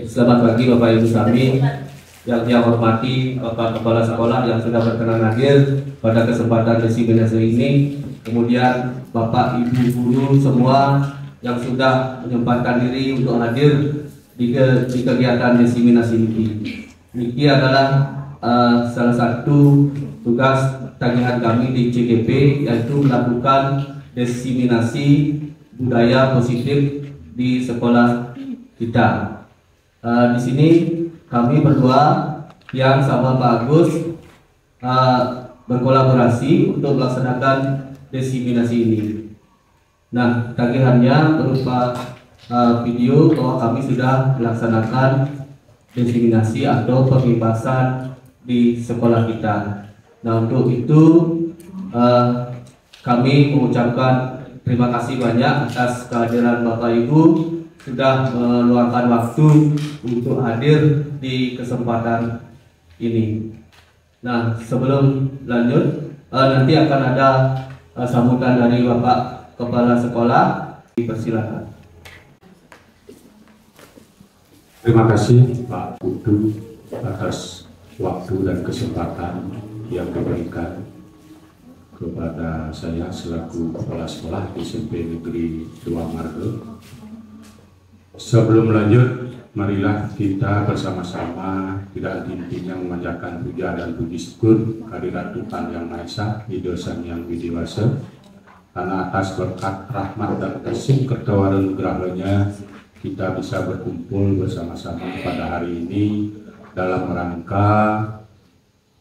Selamat pagi Bapak Ibu kami yang hormati Bapak Kepala Sekolah yang sudah berkenan hadir pada kesempatan diseminasi ini. Kemudian Bapak Ibu guru semua yang sudah menyempatkan diri untuk hadir di kegiatan diseminasi ini. Ini adalah salah satu tugas tagihan kami di CGP, yaitu melakukan diseminasi budaya positif di sekolah kita. Di sini kami berdua yang sama Pak Agus berkolaborasi untuk melaksanakan diseminasi ini. Nah, tagihannya berupa video bahwa kami sudah melaksanakan diseminasi atau pembebasan di sekolah kita. Nah, untuk itu kami mengucapkan terima kasih banyak atas kehadiran Bapak Ibu sudah meluangkan waktu untuk hadir di kesempatan ini. Nah, sebelum lanjut, nanti akan ada sambutan dari Bapak Kepala Sekolah. Dipersilakan. Terima kasih Pak Putu atas waktu dan kesempatan yang diberikan kepada saya selaku Kepala Sekolah di SMP Negeri 2 Marga. Sebelum lanjut, marilah kita bersama-sama tidak henti-hentinya memanjatkan puja dan puji syukur kehadirat Tuhan Yang Maha Esa, Hidosan yang widiwasa, karena atas berkat rahmat dan kasih kertawaran nugrahnya kita bisa berkumpul bersama-sama pada hari ini dalam rangka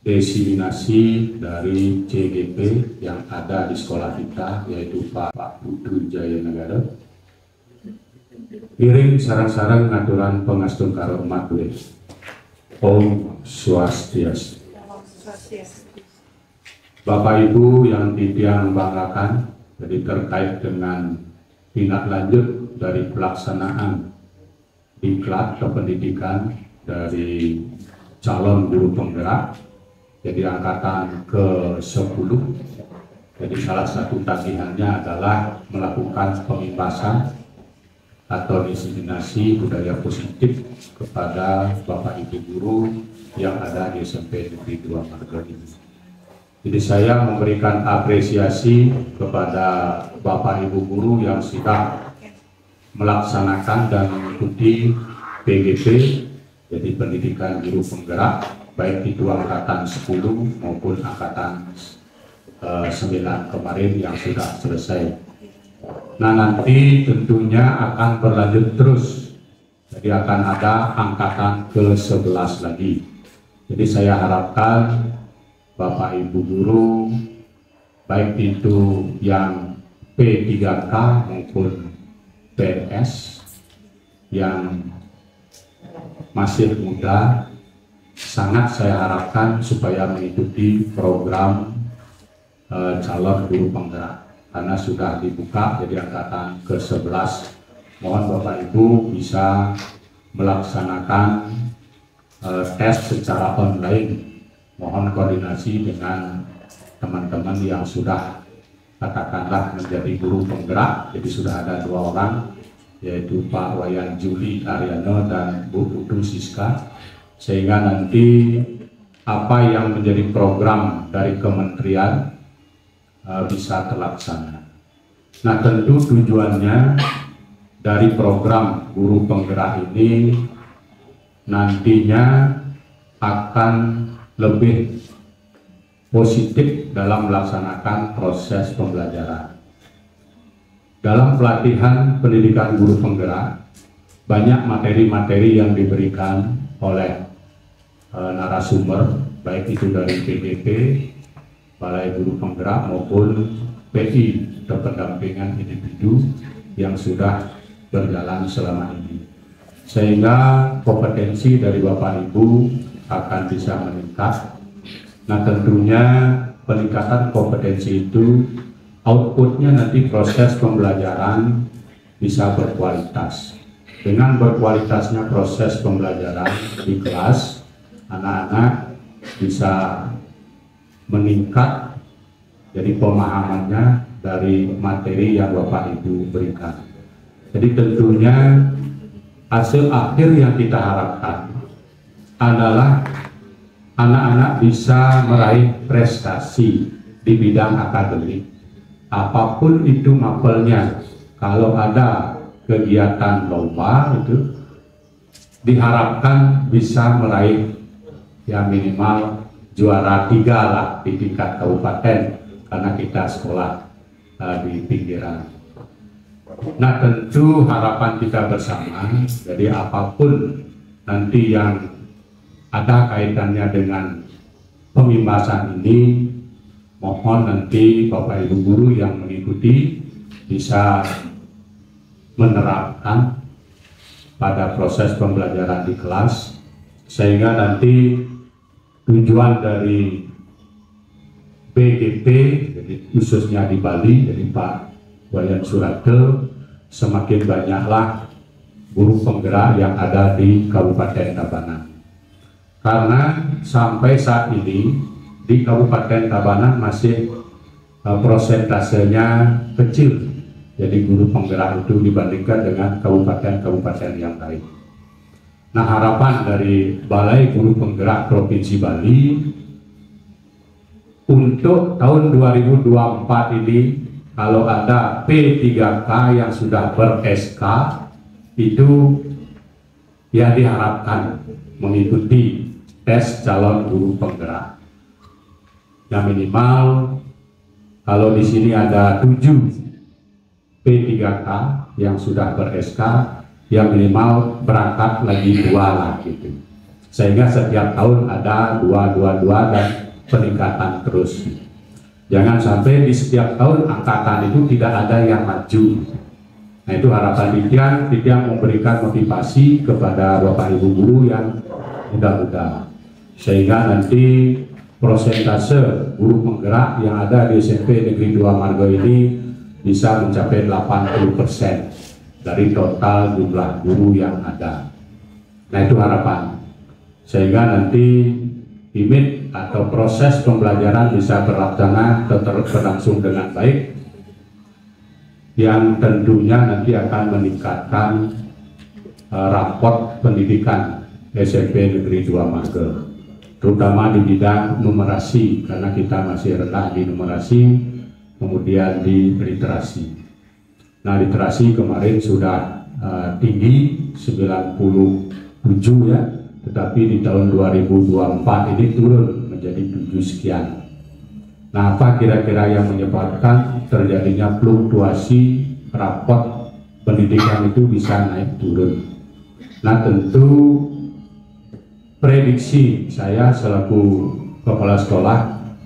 diseminasi dari CGP yang ada di sekolah kita, yaitu Pak Putu Jaya Negara. Piring sarang-sarang ngaturan pengastun karo umat gue. Om Swastiastu. Bapak Ibu yang titiang banggakan, jadi terkait dengan tindak lanjut dari pelaksanaan diklat kependidikan dari calon guru penggerak, jadi angkatan ke-10. Jadi salah satu tagihannya adalah melakukan pembebasan atau diseminasi budaya positif kepada Bapak Ibu guru yang ada di SMP Negeri 2 Marga ini. Jadi saya memberikan apresiasi kepada Bapak Ibu guru yang sudah melaksanakan dan mengikuti PGP, jadi pendidikan guru penggerak, baik itu angkatan 10 maupun angkatan 9 kemarin yang sudah selesai. Nah, nanti tentunya akan berlanjut terus, jadi akan ada angkatan ke-11 lagi. Jadi saya harapkan Bapak Ibu guru, baik itu yang P3K maupun PNS yang masih muda, sangat saya harapkan supaya mengikuti program calon guru penggerak, karena sudah dibuka jadi angkatan ke-11. Mohon Bapak Ibu bisa melaksanakan tes secara online. Mohon koordinasi dengan teman-teman yang sudah katakanlah menjadi guru penggerak. Jadi sudah ada 2 orang, yaitu Pak Wayan Juli Ariano dan Bu Putu Siska, sehingga nanti apa yang menjadi program dari kementerian bisa terlaksana. Nah, tentu tujuannya dari program guru penggerak ini nantinya akan lebih positif dalam melaksanakan proses pembelajaran. Dalam pelatihan pendidikan guru penggerak, banyak materi-materi yang diberikan oleh narasumber, baik itu dari PGP, Balai Guru Penggerak maupun PI atau pendampingan individu yang sudah berjalan selama ini, sehingga kompetensi dari Bapak Ibu akan bisa meningkat. Nah, tentunya peningkatan kompetensi itu outputnya nanti proses pembelajaran bisa berkualitas. Dengan berkualitasnya proses pembelajaran di kelas, anak-anak bisa meningkat jadi pemahamannya dari materi yang Bapak Ibu berikan. Jadi tentunya hasil akhir yang kita harapkan adalah anak-anak bisa meraih prestasi di bidang akademik, apapun itu mapelnya. Kalau ada kegiatan lomba itu diharapkan bisa meraih ya minimal juara 3 lah di tingkat kabupaten, karena kita sekolah di pinggiran. Nah, tentu harapan kita bersama, jadi apapun nanti yang ada kaitannya dengan pembebasan ini, mohon nanti Bapak Ibu guru yang mengikuti bisa menerapkan pada proses pembelajaran di kelas, sehingga nanti tujuan dari BGP, jadi khususnya di Bali, jadi Pak Wayan Surate, semakin banyaklah guru penggerak yang ada di Kabupaten Tabanan. Karena sampai saat ini di Kabupaten Tabanan masih prosentasenya kecil, jadi guru penggerak itu dibandingkan dengan kabupaten-kabupaten yang lain. Nah, harapan dari Balai Guru Penggerak Provinsi Bali untuk tahun 2024 ini, kalau ada P3K yang sudah ber-SK itu ya diharapkan mengikuti tes calon guru penggerak. Yang minimal kalau di sini ada 7 P3K yang sudah ber-SK, yang minimal berangkat lagi 2 lah gitu. Sehingga setiap tahun ada 2 dan peningkatan terus. Jangan sampai di setiap tahun angkatan itu tidak ada yang maju. Nah, itu harapan Dityan memberikan motivasi kepada Bapak Ibu guru yang muda-muda, sehingga nanti prosentase guru penggerak yang ada di SMP Negeri 2 Margo ini bisa mencapai 80% dari total jumlah guru yang ada. Nah, itu harapan, sehingga nanti imit atau proses pembelajaran bisa berlangsung dengan baik, yang tentunya nanti akan meningkatkan rapot pendidikan SMP Negeri 2 Margo, terutama di bidang numerasi, karena kita masih rendah di numerasi, kemudian di literasi. Nah, literasi kemarin sudah tinggi 97 ya, tetapi di tahun 2024 ini turun menjadi 7 sekian. Nah, apa kira-kira yang menyebabkan terjadinya fluktuasi rapot pendidikan itu bisa naik turun? Nah, tentu prediksi saya selaku kepala sekolah,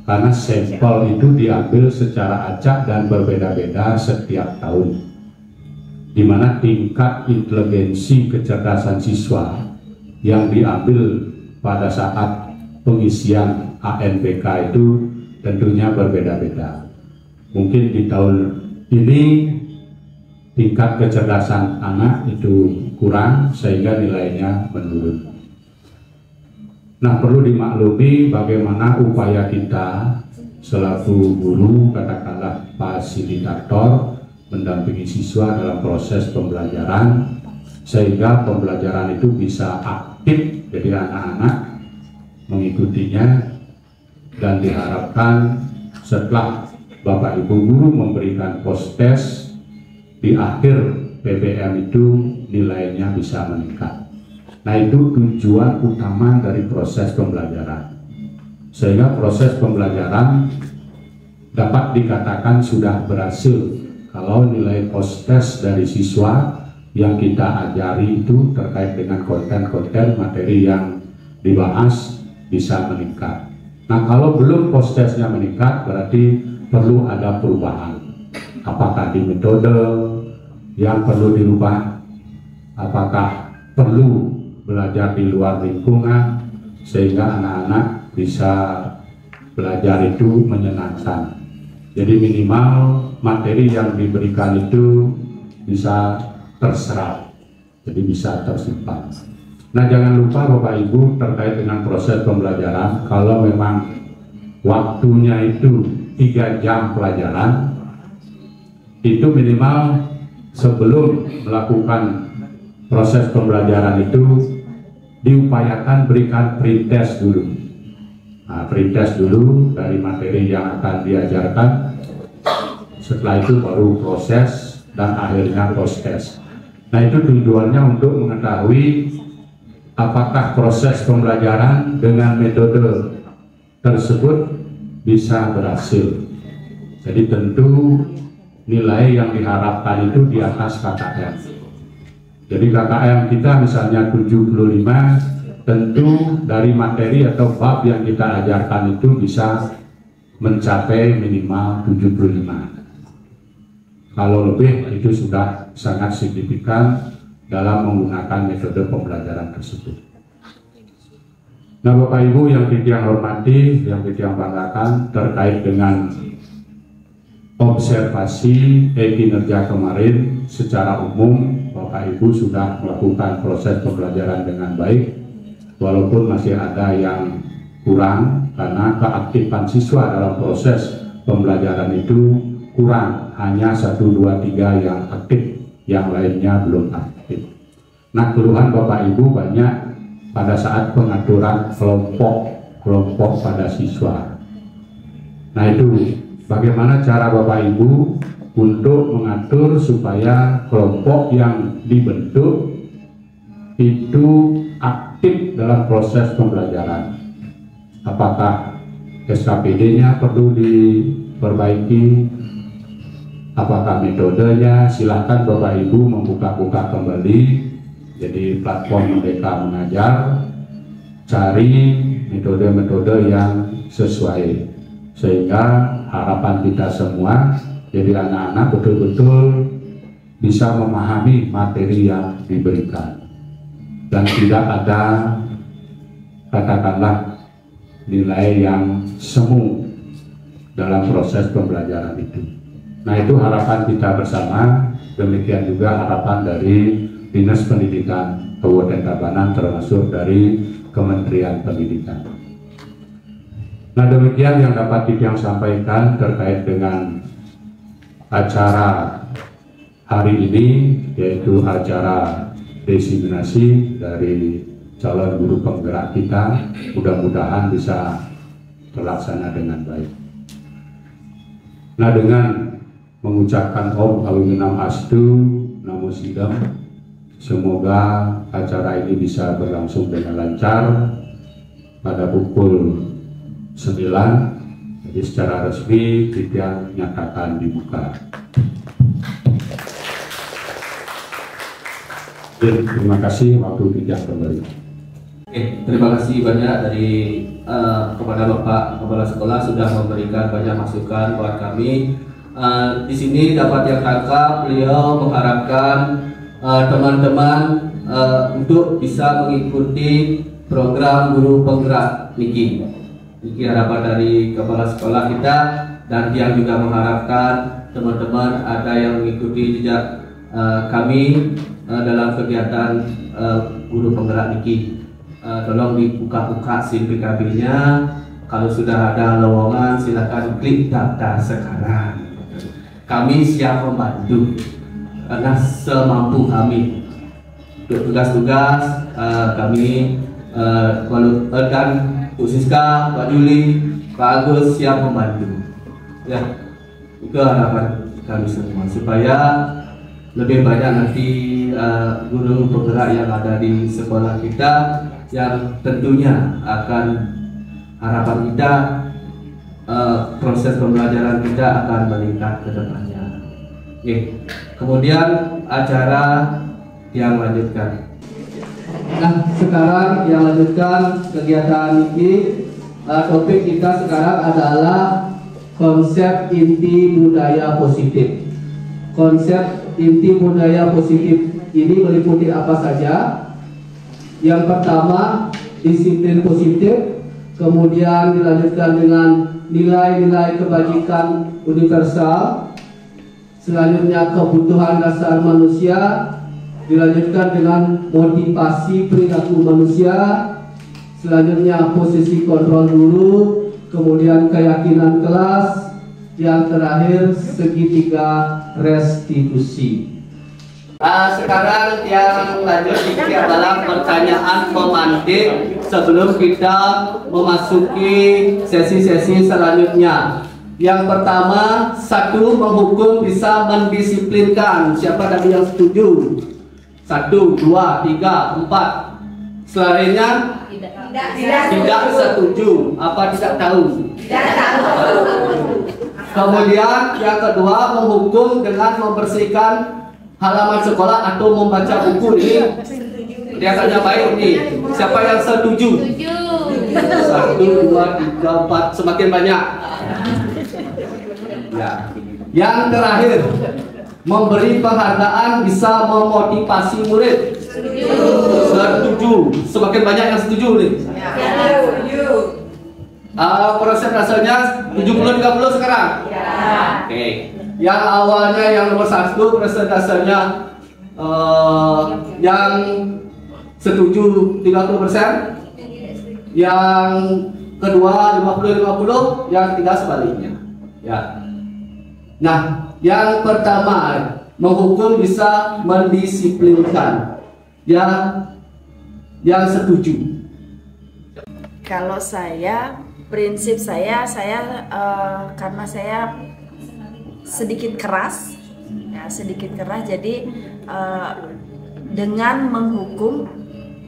karena sampel itu diambil secara acak dan berbeda-beda setiap tahun, di mana tingkat inteligensi kecerdasan siswa yang diambil pada saat pengisian ANPK itu tentunya berbeda-beda. Mungkin di tahun ini tingkat kecerdasan anak itu kurang sehingga nilainya menurun. Nah, perlu dimaklumi bagaimana upaya kita selaku guru, katakanlah fasilitator, mendampingi siswa dalam proses pembelajaran, sehingga pembelajaran itu bisa aktif, jadi anak-anak mengikutinya, dan diharapkan setelah Bapak Ibu guru memberikan post-test di akhir PPM itu nilainya bisa meningkat. Nah, itu tujuan utama dari proses pembelajaran, sehingga proses pembelajaran dapat dikatakan sudah berhasil kalau nilai post-test dari siswa yang kita ajari itu terkait dengan konten-konten materi yang dibahas bisa meningkat. Nah, kalau belum post-testnya meningkat, berarti perlu ada perubahan. Apakah di metode yang perlu dirubah? Apakah perlu belajar di luar lingkungan sehingga anak-anak bisa belajar itu menyenangkan? Jadi minimal materi yang diberikan itu bisa terserap, jadi bisa tersimpan. Nah, jangan lupa Bapak Ibu terkait dengan proses pembelajaran, kalau memang waktunya itu 3 jam pelajaran, itu minimal sebelum melakukan proses pembelajaran itu diupayakan berikan pretest dulu. Nah, pretest dulu dari materi yang akan diajarkan. Setelah itu baru proses dan akhirnya post-test. Nah, itu tujuannya untuk mengetahui apakah proses pembelajaran dengan metode tersebut bisa berhasil. Jadi tentu nilai yang diharapkan itu di atas KKM. Jadi KKM kita misalnya 75, tentu dari materi atau bab yang kita ajarkan itu bisa mencapai minimal 75. Kalau lebih itu sudah sangat signifikan dalam menggunakan metode pembelajaran tersebut. Nah, Bapak Ibu yang kita hormati, yang kita banggakan terkait dengan observasi kinerja kemarin, secara umum Bapak Ibu sudah melakukan proses pembelajaran dengan baik, walaupun masih ada yang kurang karena keaktifan siswa dalam proses pembelajaran itu kurang, hanya 1, 2, 3 yang aktif, yang lainnya belum aktif. Nah, keluhan Bapak Ibu banyak pada saat pengaturan kelompok pada siswa. Nah, itu bagaimana cara Bapak Ibu untuk mengatur supaya kelompok yang dibentuk itu aktif dalam proses pembelajaran. Apakah SKPD-nya perlu diperbaiki? Apakah metodenya? Silahkan Bapak Ibu membuka-buka kembali. Jadi platform Merdeka Mengajar, cari metode-metode yang sesuai, sehingga harapan kita semua jadi anak-anak betul-betul bisa memahami materi yang diberikan dan tidak ada katakanlah nilai yang semu dalam proses pembelajaran itu. Nah, itu harapan kita bersama. Demikian juga harapan dari Dinas Pendidikan Kabupaten Tabanan, termasuk dari Kementerian Pendidikan. Nah, demikian yang dapat kita sampaikan terkait dengan acara hari ini, yaitu acara diseminasi dari calon guru penggerak kita. Mudah-mudahan bisa terlaksana dengan baik. Nah, dengan mengucapkan Om Awiminam Astu Namo Sidam, semoga acara ini bisa berlangsung dengan lancar pada pukul 9. Jadi secara resmi kita nyatakan dibuka. Terima kasih, waktu kita kembali. Oke, terima kasih banyak dari kepada Bapak Kepala Sekolah sudah memberikan banyak masukan buat kami. Di sini dapat yang tangkap, beliau mengharapkan teman-teman untuk bisa mengikuti program guru penggerak Niki. Niki harapan dari Kepala Sekolah kita, dan dia juga mengharapkan teman-teman ada yang mengikuti jejak kami dalam kegiatan guru penggerak Niki. Tolong dibuka-buka SIM PKB-nya. Kalau sudah ada lowongan, silakan klik daftar sekarang. Kami siap membantu karena semampu kami. Untuk tugas-tugas kami dan Bu Siska, Pak Juli, Pak Agus siap membantu. Ya, itu harapan kami semua supaya lebih banyak nanti guru penggerak yang ada di sekolah kita, yang tentunya akan harapan kita proses pembelajaran kita akan meningkat ke depannya. Oke. Kemudian acara yang lanjutkan. Nah, sekarang yang lanjutkan kegiatan ini, topik kita sekarang adalah konsep inti budaya positif. Konsep inti budaya positif ini meliputi apa saja? Yang pertama, disiplin positif, kemudian dilanjutkan dengan nilai-nilai kebajikan universal, selanjutnya kebutuhan dasar manusia, dilanjutkan dengan motivasi perilaku manusia, selanjutnya posisi kontrol guru, kemudian keyakinan kelas, yang terakhir segitiga restitusi. Sekarang yang lanjut ini adalah pertanyaan pemantik sebelum kita memasuki sesi-sesi selanjutnya. Yang pertama, 1, menghukum bisa mendisiplinkan. Siapa tadi yang setuju? 1, 2, 3, 4. Selainnya tidak setuju. Apa tidak tahu? Tidak tahu. Kemudian yang kedua, menghukum dengan membersihkan halaman sekolah atau membaca buku. Ini kelihatannya baik nih. Siapa yang setuju? 1, 2, 3, 4. Semakin banyak. Ya. Yang terakhir, memberi penghargaan bisa memotivasi murid. Setuju. Semakin banyak yang setuju nih. Persentasenya 70-30 sekarang. Oke. Yang awalnya yang nomor 1 persentasenya yang setuju 30%, yang kedua 50-50, yang ketiga sebaliknya. Ya. Nah, yang pertama, menghukum bisa mendisiplinkan. Yang setuju. Kalau saya, prinsip saya karena saya sedikit keras, jadi dengan menghukum,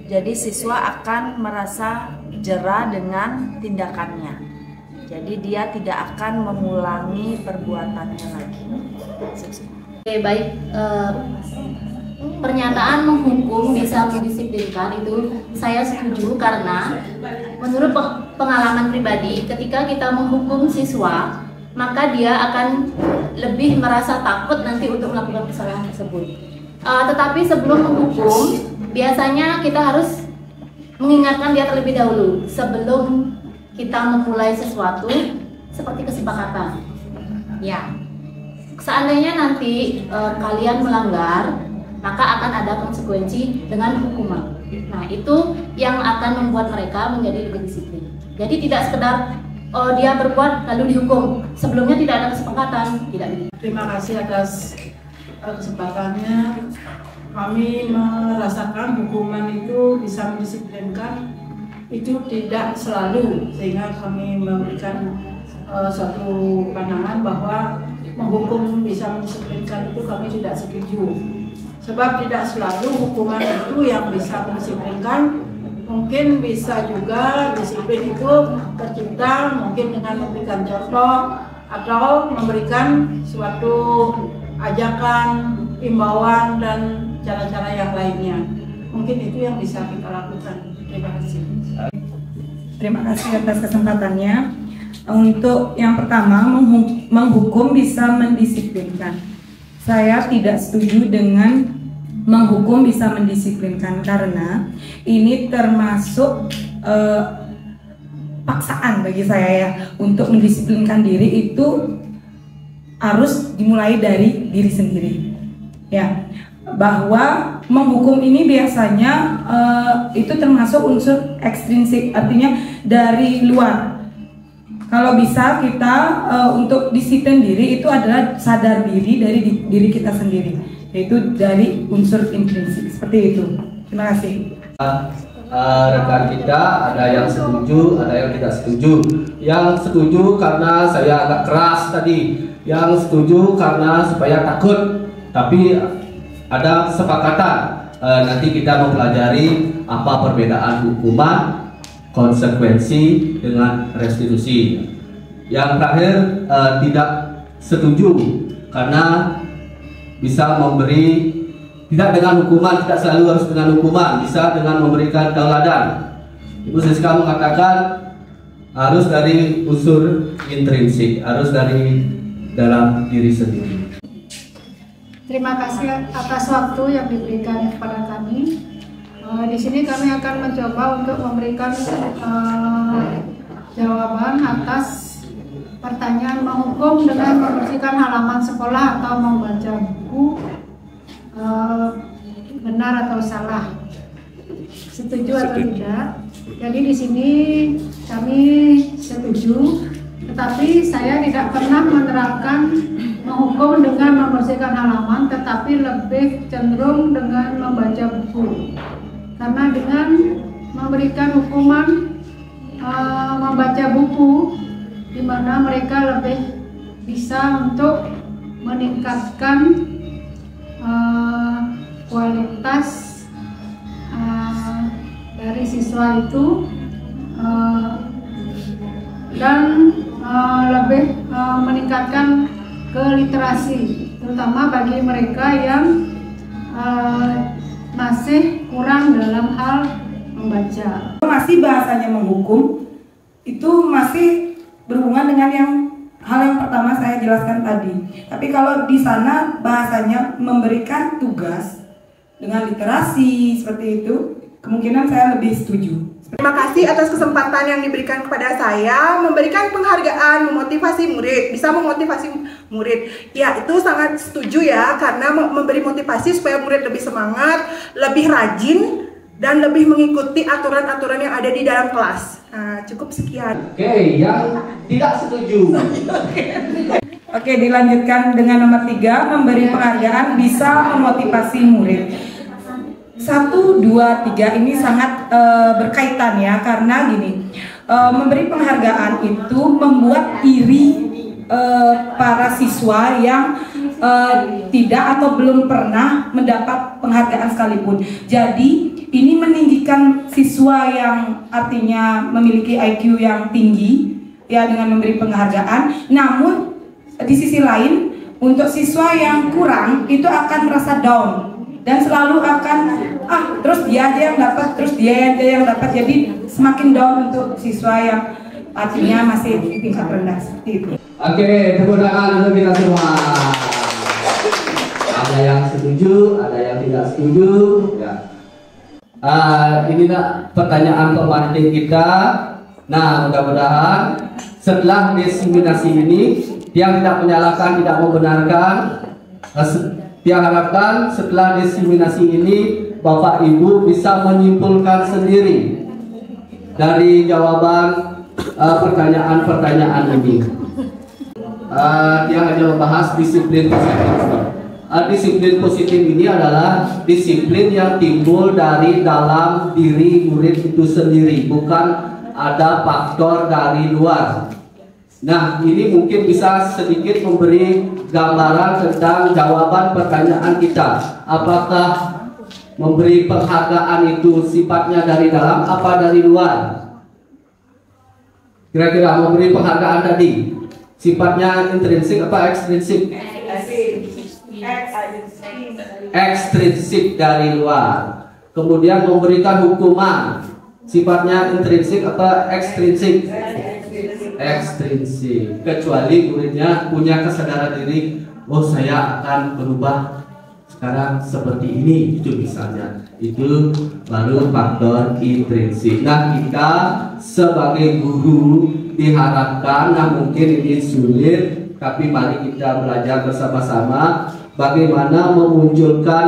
jadi siswa akan merasa jera dengan tindakannya. Jadi dia tidak akan mengulangi perbuatannya lagi. Oke, baik. Pernyataan menghukum bisa mendisiplinkan itu saya setuju karena menurut pengalaman pribadi, ketika kita menghukum siswa, maka dia akan lebih merasa takut nanti untuk melakukan kesalahan tersebut. Tetapi sebelum menghukum, biasanya kita harus mengingatkan dia terlebih dahulu sebelum kita memulai sesuatu seperti kesepakatan. Ya, seandainya nanti kalian melanggar, maka akan ada konsekuensi dengan hukuman. Nah, itu yang akan membuat mereka menjadi lebih disiplin. Jadi tidak sekedar dia berbuat lalu dihukum, sebelumnya tidak ada kesepakatan, tidak begitu. Terima kasih atas kesempatannya. Kami merasakan hukuman itu bisa mendisiplinkan, itu tidak selalu, sehingga kami memberikan suatu pandangan bahwa menghukum bisa mendisiplinkan itu kami tidak setuju. Sebab tidak selalu hukuman itu yang bisa mendisiplinkan. Mungkin bisa juga disiplin itu tercipta mungkin dengan memberikan contoh atau memberikan suatu ajakan, imbauan, dan cara-cara yang lainnya. Mungkin itu yang bisa kita lakukan. Terima kasih. Terima kasih atas kesempatannya. Untuk yang pertama, menghukum bisa mendisiplinkan. Saya tidak setuju dengan menghukum bisa mendisiplinkan karena ini termasuk paksaan bagi saya ya. Untuk mendisiplinkan diri itu harus dimulai dari diri sendiri ya, bahwa menghukum ini biasanya itu termasuk unsur ekstrinsik, artinya dari luar. Kalau bisa kita untuk disiplin diri itu adalah sadar diri dari diri kita sendiri, yaitu dari unsur intrinsik, seperti itu. Terima kasih. Rekan kita ada yang setuju, ada yang tidak setuju. Yang setuju karena saya agak keras tadi, yang setuju karena supaya takut. Tapi ada kesepakatan. Nanti kita mempelajari apa perbedaan hukuman, konsekuensi dengan restitusi. Yang terakhir tidak setuju karena bisa memberi, tidak dengan hukuman, tidak selalu harus dengan hukuman, bisa dengan memberikan tauladan. Ibu Siska mengatakan harus dari unsur intrinsik, harus dari dalam diri sendiri. Terima kasih atas waktu yang diberikan kepada kami. Di sini kami akan mencoba untuk memberikan jawaban atas pertanyaan menghukum dengan membersihkan halaman sekolah atau membaca buku, benar atau salah, setuju atau tidak. Jadi di sini kami setuju, tetapi saya tidak pernah menerapkan menghukum dengan membersihkan halaman, tetapi lebih cenderung membaca buku. Karena dengan memberikan hukuman membaca buku, di mana mereka lebih bisa untuk meningkatkan kualitas dari siswa itu dan lebih meningkatkan ke literasi, terutama bagi mereka yang masih kurang dalam hal membaca. Masih bahasanya menghukum itu masih berhubungan dengan hal yang pertama saya jelaskan tadi. Tapi kalau di sana bahasanya memberikan tugas dengan literasi seperti itu, kemungkinan saya lebih setuju. Terima kasih atas kesempatan yang diberikan kepada saya, memberikan penghargaan, memotivasi murid, bisa memotivasi murid. Ya, itu sangat setuju ya, karena memberi motivasi supaya murid lebih semangat, lebih rajin, dan lebih mengikuti aturan-aturan yang ada di dalam kelas. Nah, cukup sekian. Oke, yang tidak setuju. Oke, dilanjutkan dengan nomor 3, memberi penghargaan bisa memotivasi murid. 1, 2, 3 ini sangat berkaitan ya, karena gini, memberi penghargaan itu membuat iri para siswa yang tidak atau belum pernah mendapat penghargaan sekalipun. Jadi ini meninggikan siswa yang artinya memiliki IQ yang tinggi ya dengan memberi penghargaan. Namun di sisi lain untuk siswa yang kurang itu akan merasa down dan selalu akan terus dia aja yang dapat, terus dia aja yang dapat, jadi semakin down untuk siswa yang artinya masih di tingkat rendah seperti itu. Oke, tepuk tangan untuk kita semua. Ada yang setuju, ada yang tidak setuju. Ya. Ini pertanyaan pemancing kita. Nah, mudah-mudahan setelah diseminasi ini, yang tidak menyalahkan, tidak membenarkan. Dia harapkan setelah diseminasi ini Bapak Ibu bisa menyimpulkan sendiri dari jawaban pertanyaan-pertanyaan ini. Dia hanya membahas disiplin positif. Disiplin positif ini adalah disiplin yang timbul dari dalam diri murid itu sendiri, bukan ada faktor dari luar. Nah, ini mungkin bisa sedikit memberi gambaran tentang jawaban pertanyaan kita. Apakah memberi penghargaan itu sifatnya dari dalam apa dari luar? Kira-kira memberi penghargaan tadi sifatnya intrinsik apa ekstrinsik? Ekstrinsik dari luar. Kemudian memberikan hukuman sifatnya intrinsik apa ekstrinsik? Ekstrinsik. Kecuali muridnya punya kesadaran diri, oh saya akan berubah sekarang seperti ini, itu misalnya, itu baru faktor intrinsik. Nah, kita sebagai guru diharapkan, nah mungkin ini sulit, tapi mari kita belajar bersama-sama bagaimana memunculkan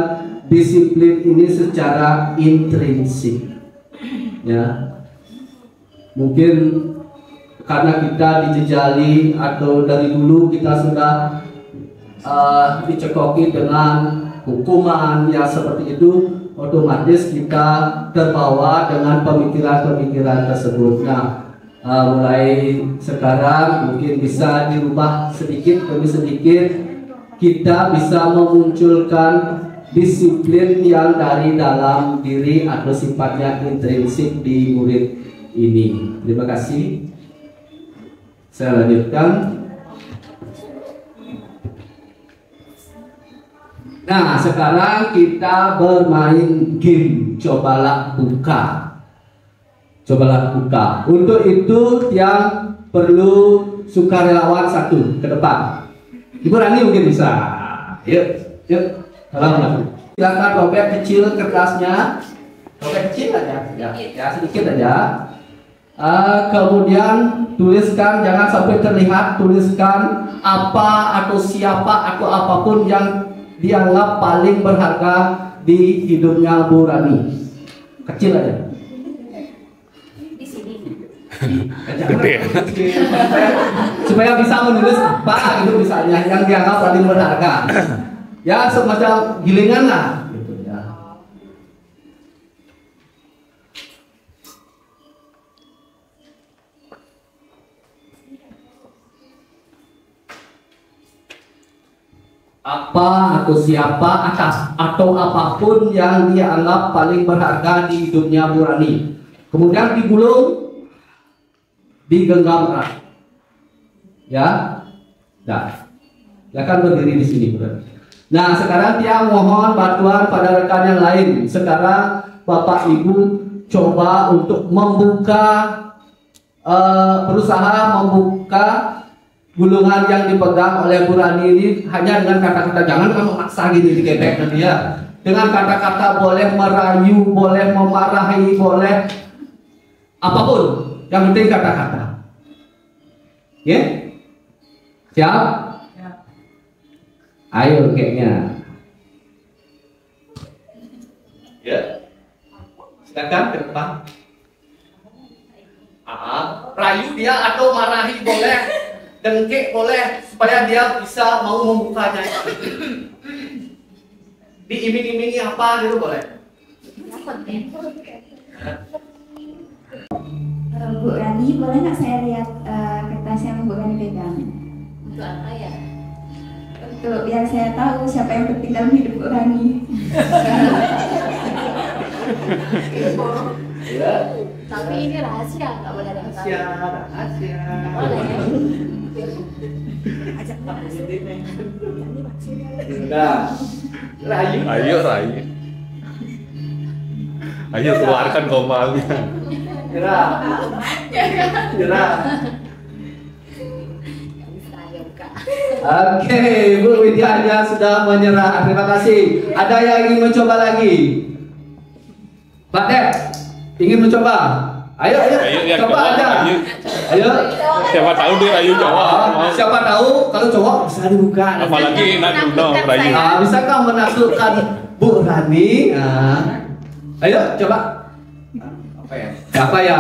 disiplin ini secara intrinsik. Ya, mungkin karena kita dijejali atau dari dulu kita sudah dicekoki dengan hukuman yang seperti itu, otomatis kita terbawa dengan pemikiran-pemikiran tersebut. Nah, mulai sekarang mungkin bisa dirubah sedikit demi sedikit, kita bisa memunculkan disiplin yang dari dalam diri atau sifatnya intrinsik di murid ini. Terima kasih. Saya lanjutkan. Nah, sekarang kita bermain game. Cobalah buka. Cobalah buka. Untuk itu yang perlu sukarelawan satu ke depan. Ibu Rani mungkin bisa. Yuk, yuk. Tolong. Silakan robek kecil kertasnya. Robek kecil aja. Ya sedikit aja. Kemudian tuliskan, jangan sampai terlihat, tuliskan apa atau siapa atau apapun yang dianggap paling berharga di hidupnya Bu Rani. Kecil aja. Di sini. Supaya bisa menulis apa gitu misalnya yang dianggap paling berharga. Ya semacam gilingan lah gitu ya. apa atau siapa atas atau apapun yang dia anggap paling berharga di hidupnya Bu Rani. Kemudian digulung, digenggam erat. Ya, dah. Silakan berdiri di sini, Bu Rani. Nah, sekarang dia mohon bantuan pada rekan yang lain. Sekarang Bapak Ibu coba untuk berusaha membuka gulungan yang dipegang oleh Bu Rani ini hanya dengan kata-kata, jangan memaksa gini digebek nanti ya. Dengan kata-kata boleh merayu, boleh memarahi, boleh apapun. Yang penting kata-kata. Ya? Siap? Ayo kayaknya. Ya. Silakan ke depan. Rayu dia atau marahi boleh, dengkek boleh, supaya dia bisa mau membukanya. Diiming-imingi apa gitu boleh. Bu Rani, boleh nggak saya lihat kertas yang Bu Rani pegang? Untuk apa ya? Untuk biar saya tahu siapa yang penting dalam hidup Bu Rani. Ya. Tapi ini rahasia, nggak boleh ada yang tahu. Rahasia. Nah, rayu. Ayo keluarkan gomalnya. Nyerah. Oke, Bu Widyanya sudah menyerah. Terima kasih. Ada yang ingin mencoba lagi? Pak Dep, ingin mencoba? Ayo, coba aja. Ayo. Siapa tahu dia Rayu Jawa. Siapa tahu kalau cowok bisa dibuka. Apalagi Nadunong Rayu. Bisakah menaklukkan Bu Rani? Ayo coba. Apa ya?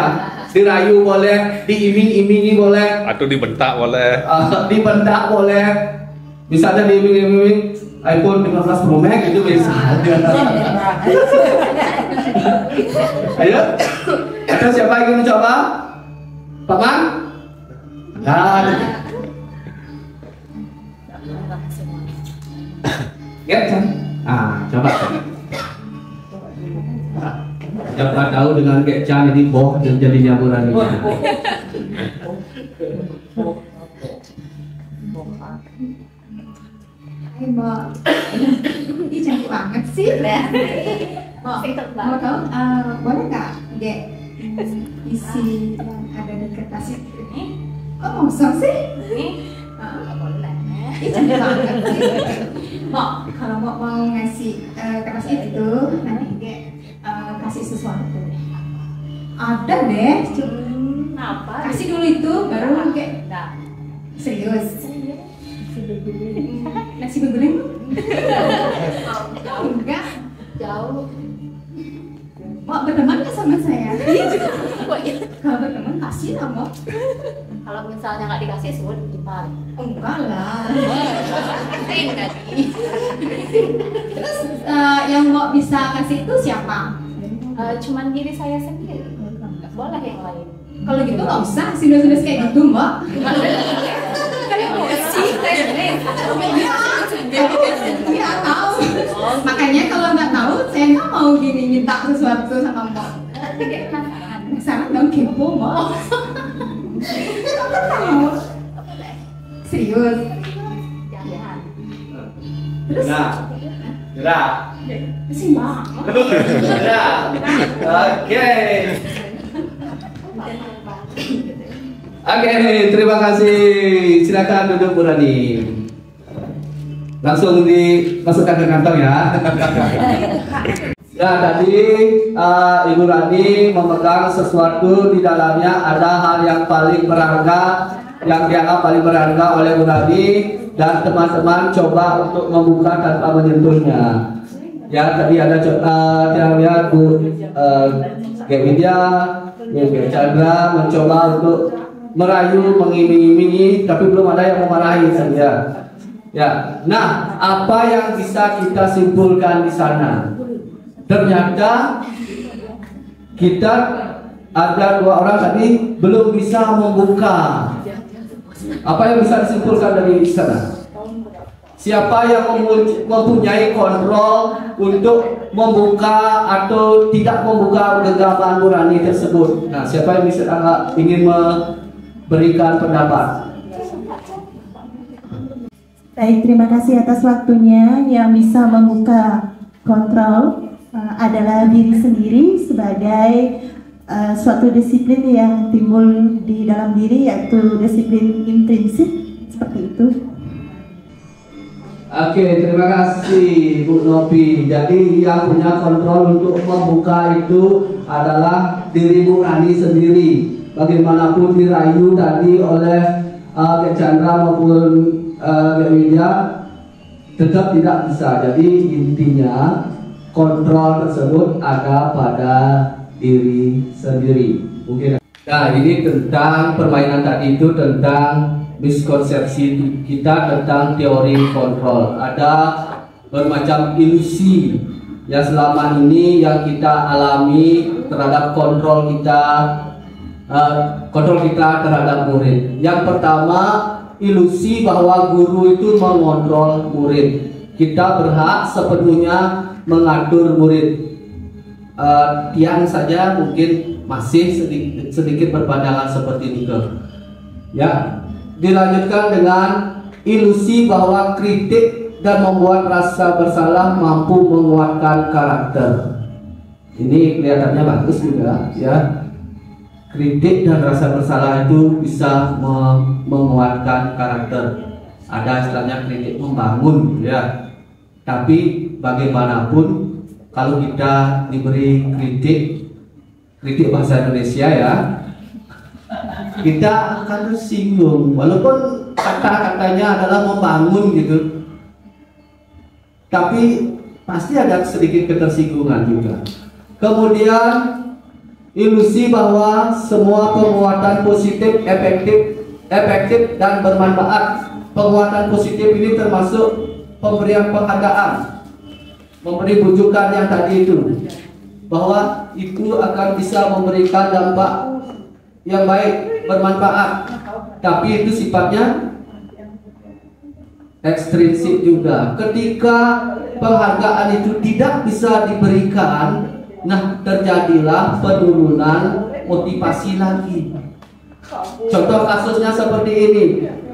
Dirayu boleh, diiming-imingi boleh, atau dibentak boleh. Dibentak boleh. Misalnya diiming-iming iPhone 15 Pro Max itu bisa. Ayo. Ada siapa yang ingin mencoba? Paman? Ya, coba. Siapa tahu dengan Gekcan ini boh dan jadinya Bu Rani. Hai Mbak, ini cantik banget sih. Mau tahu boleh nggak Dek isi yang ada di kertas ini? Kok kosong sih? Boleh. Ini cantik banget sih. Mbak, kalau mau ngasih kertas itu nanti Dek kasih sesuatu. Ada deh, Apa? kasih dulu itu baru Dek. Serius? Nasi berguling? Enggak. Jauh. Mau berteman nggak sama saya? Kalau berteman kasih lah Mbak. Kalau misalnya nggak dikasih suruh ditarik. Enggak lah. Tadi. Terus yang mau bisa kasih itu siapa? Cuman diri saya sendiri. Nggak boleh yang lain. Kalau gitu nggak usah, sudah kayak gitu Mbak. Iya tahu. Makanya kalau nggak tahu, saya nggak mau gini minta sesuatu sama Mbak. Penasaran dong, kepo Mbak. Kamu tahu? Serius? Jangan. Terus? Nyerah. Sih Mbak. Nyerah. Oke. Oke, terima kasih. Silakan duduk Bu Rani. Langsung dimasukkan ke kantong ya. Nah, tadi Ibu Rani memegang sesuatu di dalamnya ada hal yang paling berharga, yang dianggap paling berharga oleh Bu Rani, dan teman-teman coba untuk membuka tanpa menyentuhnya. Ya, tadi ada yang lihat Bu Widya, Bu Chandra mencoba untuk merayu, mengiming-imingi, tapi belum ada yang memarahi saja. Ya, nah apa yang bisa kita simpulkan di sana? Ternyata kita ada dua orang tadi belum bisa membuka. Apa yang bisa disimpulkan dari sana? Siapa yang mempunyai kontrol untuk membuka atau tidak membuka genggaman nurani tersebut? Nah, siapa yang bisa ingin memberikan pendapat? Baik, terima kasih atas waktunya. Yang bisa membuka kontrol adalah diri sendiri sebagai suatu disiplin yang timbul di dalam diri, yaitu disiplin intrinsik, seperti itu. Oke, terima kasih Bu Novi. Jadi yang punya kontrol untuk membuka itu adalah diri Bu Rani sendiri. Bagaimanapun dirayu tadi oleh Kak Chandra maupun Kak Widya, tetap tidak bisa. Jadi intinya kontrol tersebut ada pada diri sendiri. Mungkin. Nah, ini tentang permainan tadi itu tentang miskonsepsi kita tentang teori kontrol. Ada bermacam ilusi yang selama ini yang kita alami terhadap kontrol kita terhadap murid. Yang pertama, ilusi bahwa guru itu mengontrol murid. Kita berhak sepenuhnya mengatur murid. Tiang saja mungkin masih sedikit berpandangan seperti itu. Ya. Dilanjutkan dengan ilusi bahwa kritik dan membuat rasa bersalah mampu menguatkan karakter. Ini kelihatannya bagus juga, ya. Kritik dan rasa bersalah itu bisa menguatkan karakter. Ada istilahnya kritik membangun, ya. Tapi bagaimanapun kalau kita diberi kritik bahasa Indonesia, ya, kita akan tersinggung walaupun kata-katanya adalah membangun gitu, tapi pasti ada sedikit ketersinggungan juga. Kemudian ilusi bahwa semua penguatan positif efektif dan bermanfaat. Penguatan positif ini termasuk pemberian penghargaan, memberi bujukan yang tadi itu, bahwa itu akan bisa memberikan dampak yang baik, bermanfaat, tapi itu sifatnya ekstrinsik juga. Ketika penghargaan itu tidak bisa diberikan, nah terjadilah penurunan motivasi lagi. Contoh kasusnya seperti ini.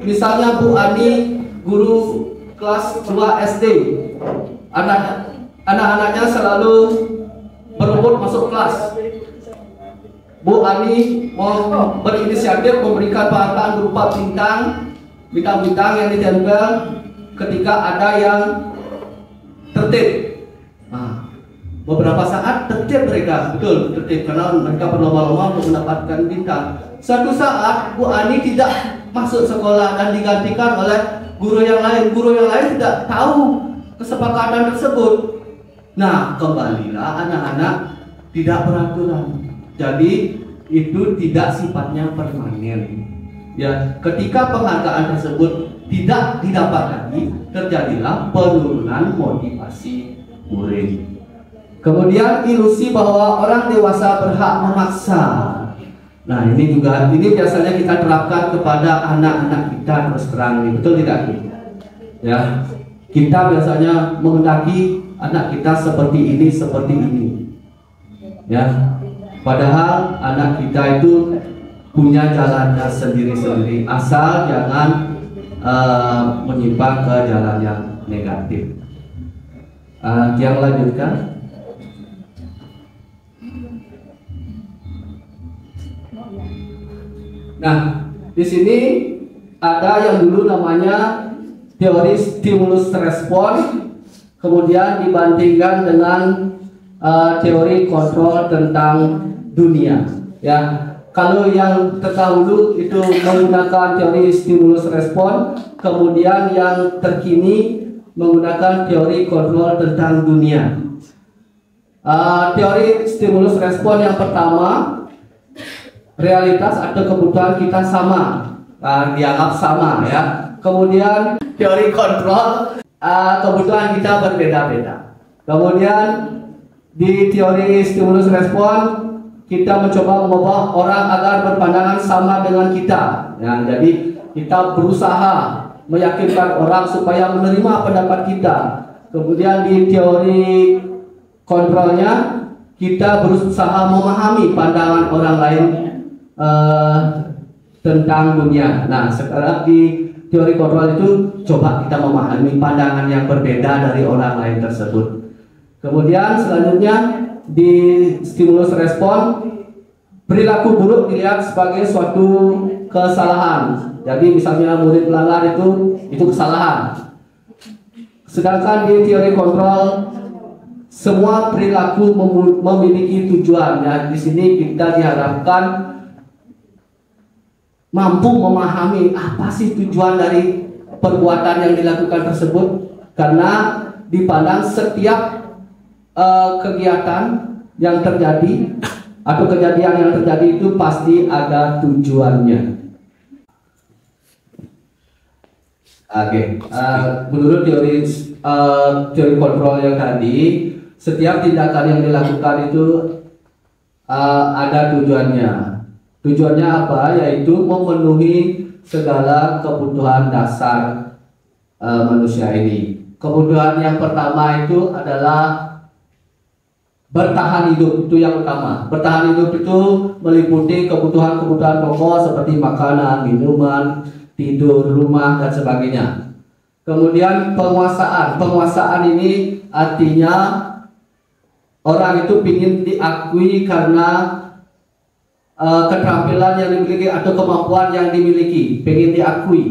Misalnya Bu Ani, guru kelas 2 SD, anak-anaknya selalu berebut masuk kelas. Bu Ani mau berinisiatif memberikan penghargaan berupa bintang-bintang yang ditempel ketika ada yang tertib. Nah, beberapa saat tertib mereka, betul tertib karena mereka berlomba-lomba untuk mendapatkan bintang. Suatu saat Bu Ani tidak masuk sekolah dan digantikan oleh guru yang lain. Guru yang lain tidak tahu kesepakatan tersebut. Nah, kembalilah anak-anak tidak beraturan. Jadi itu tidak sifatnya permanen. Ya, ketika penghargaan tersebut tidak didapat lagi, terjadilah penurunan motivasi murid. Kemudian ilusi bahwa orang dewasa berhak memaksa. Nah, ini biasanya kita terapkan kepada anak-anak kita terus terang, betul tidak? Ya, kita biasanya menghendaki anak kita seperti ini. Ya. Padahal anak kita itu punya jalannya sendiri-sendiri, asal jangan menyimpang ke jalan yang negatif. Yang lanjutkan. Nah, di sini ada yang dulu namanya teori stimulus respon, kemudian dibandingkan dengan teori kontrol tentang dunia. Ya, kalau yang terdahulu itu menggunakan teori stimulus respon, kemudian yang terkini menggunakan teori kontrol tentang dunia. Teori stimulus respon yang pertama, realitas atau kebutuhan kita sama, dianggap sama, ya. Kemudian teori kontrol, kebutuhan kita berbeda-beda. Kemudian di teori stimulus respon kita mencoba mengubah orang agar berpandangan sama dengan kita. Ya, jadi kita berusaha meyakinkan orang supaya menerima pendapat kita. Kemudian di teori kontrolnya kita berusaha memahami pandangan orang lain tentang dunia. Nah, sekarang di teori kontrol itu coba kita memahami pandangan yang berbeda dari orang lain tersebut. Kemudian selanjutnya di stimulus respon, perilaku buruk dilihat sebagai suatu kesalahan. Jadi misalnya murid melanggar itu kesalahan. Sedangkan di teori kontrol semua perilaku memiliki tujuan. Ya, di sini kita diharapkan mampu memahami apa sih tujuan dari perbuatan yang dilakukan tersebut, karena dipandang setiap kegiatan yang terjadi atau kejadian yang terjadi itu pasti ada tujuannya. Oke, menurut teori kontrol yang tadi, setiap tindakan yang dilakukan itu ada tujuannya. Tujuannya apa? Yaitu memenuhi segala kebutuhan dasar manusia ini. Kebutuhan yang pertama itu adalah bertahan hidup, itu yang utama. Bertahan hidup itu meliputi kebutuhan-kebutuhan pokok seperti makanan, minuman, tidur, rumah, dan sebagainya. Kemudian penguasaan. Penguasaan ini artinya orang itu ingin diakui karena keterampilan yang dimiliki atau kemampuan yang dimiliki, ingin diakui.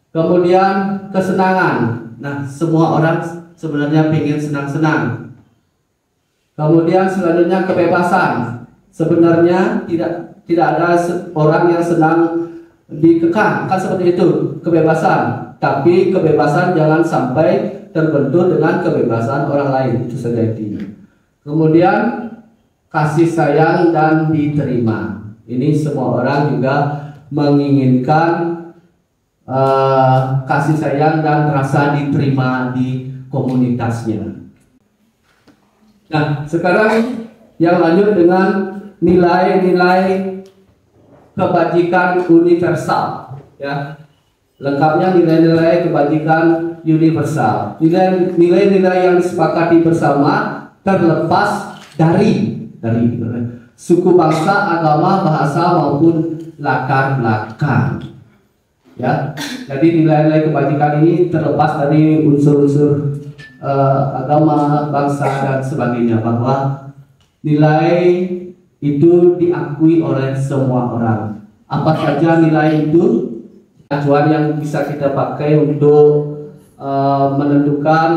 Kemudian kesenangan. Nah, semua orang sebenarnya ingin senang-senang. Kemudian selanjutnya kebebasan. Sebenarnya tidak ada orang yang senang dikekang, kan seperti itu kebebasan. Tapi kebebasan jangan sampai terbentur dengan kebebasan orang lain, itu saja intinya. Kemudian kasih sayang dan diterima. Ini semua orang juga menginginkan kasih sayang dan rasa diterima di komunitasnya. Nah, sekarang yang lanjut dengan nilai-nilai kebajikan universal, ya. Lengkapnya nilai-nilai kebajikan universal. Nilai-nilai yang disepakati bersama terlepas dari suku, bangsa, agama, bahasa maupun latar belakang. Ya, jadi nilai-nilai kebajikan ini terlepas dari unsur-unsur agama, bangsa, dan sebagainya, bahwa nilai itu diakui oleh semua orang. Apa saja nilai itu? Acuan yang bisa kita pakai untuk menentukan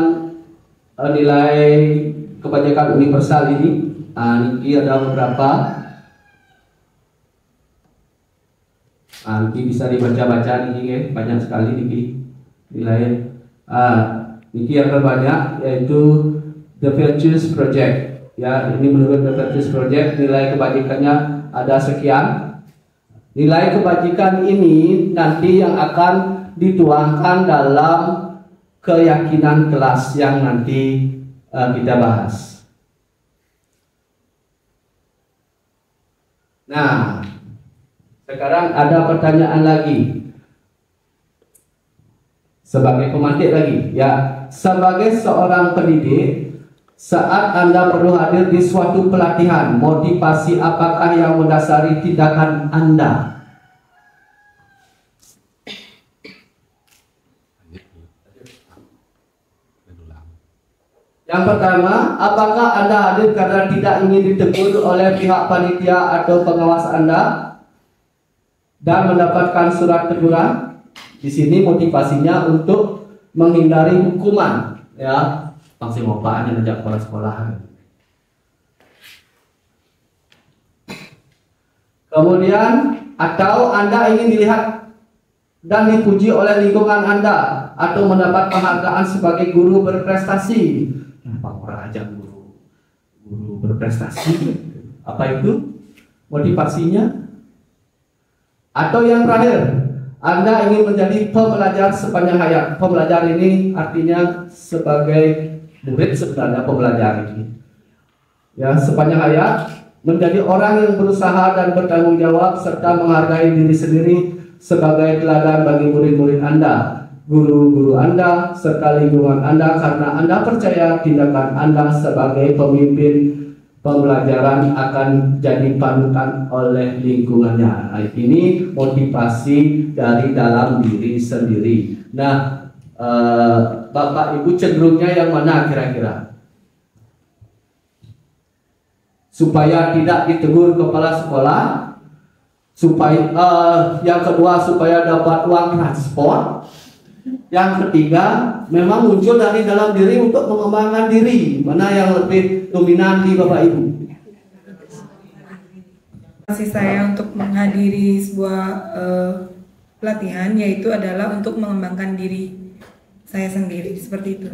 nilai kebajikan universal ini. Ini ada beberapa. Nanti bisa dibaca-baca nih, banyak sekali nih nilai. Ini yang terbanyak yaitu The Virtues Project. Ya, ini menurut The Virtues Project nilai kebajikannya ada sekian. Nilai kebajikan ini nanti yang akan dituangkan dalam keyakinan kelas yang nanti kita bahas. Nah, sekarang ada pertanyaan lagi. Sebagai pemantik lagi, ya, sebagai seorang pendidik, saat Anda perlu hadir di suatu pelatihan, motivasi apakah yang mendasari tindakan Anda? Yang pertama, apakah Anda hadir karena tidak ingin ditegur oleh pihak panitia atau pengawas Anda dan mendapatkan surat teguran? Di sini motivasinya untuk menghindari hukuman, ya. Pasti ngopaan yang ajak kepala sekolah. Kemudian, atau Anda ingin dilihat dan dipuji oleh lingkungan Anda atau mendapat penghargaan sebagai guru berprestasi. Kenapa orang ajak guru berprestasi? Apa itu motivasinya? Atau yang terakhir, Anda ingin menjadi pembelajar sepanjang hayat. Pembelajar ini artinya sebagai murid, sebenarnya pembelajar ini, ya, sepanjang hayat menjadi orang yang berusaha dan bertanggung jawab serta menghargai diri sendiri sebagai teladan bagi murid-murid Anda. guru-guru Anda, serta lingkungan Anda karena Anda percaya tindakan Anda sebagai pemimpin pembelajaran akan jadi panutan oleh lingkungannya. Nah, ini motivasi dari dalam diri sendiri. Nah, Bapak Ibu cenderungnya yang mana kira-kira? Supaya tidak ditegur kepala sekolah, supaya yang kedua supaya dapat uang transport, yang ketiga memang muncul dari dalam diri untuk mengembangkan diri. Mana yang lebih dominan di Bapak Ibu? Motivasi saya untuk menghadiri sebuah pelatihan yaitu adalah untuk mengembangkan diri saya sendiri, seperti itu.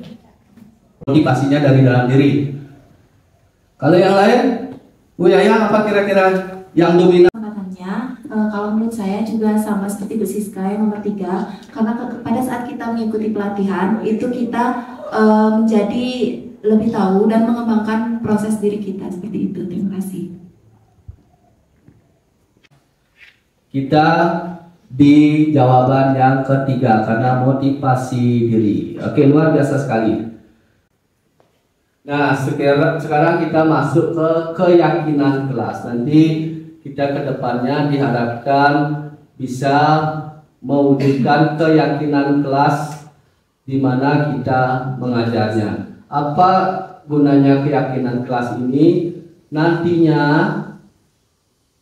Motivasinya dari dalam diri. Kalau yang lain, Bu Yaya, apa kira-kira yang dominan? Kalau menurut saya juga sama seperti Bu Siska yang nomor 3, karena pada saat kita mengikuti pelatihan itu kita menjadi lebih tahu dan mengembangkan proses diri kita, seperti itu. Terima kasih. Kita di jawaban yang ketiga karena motivasi diri. Oke, luar biasa sekali. Nah, sekarang kita masuk ke keyakinan kelas. Nanti kita ke depannya diharapkan bisa mewujudkan keyakinan kelas di mana kita mengajarnya. Apa gunanya keyakinan kelas ini? Nantinya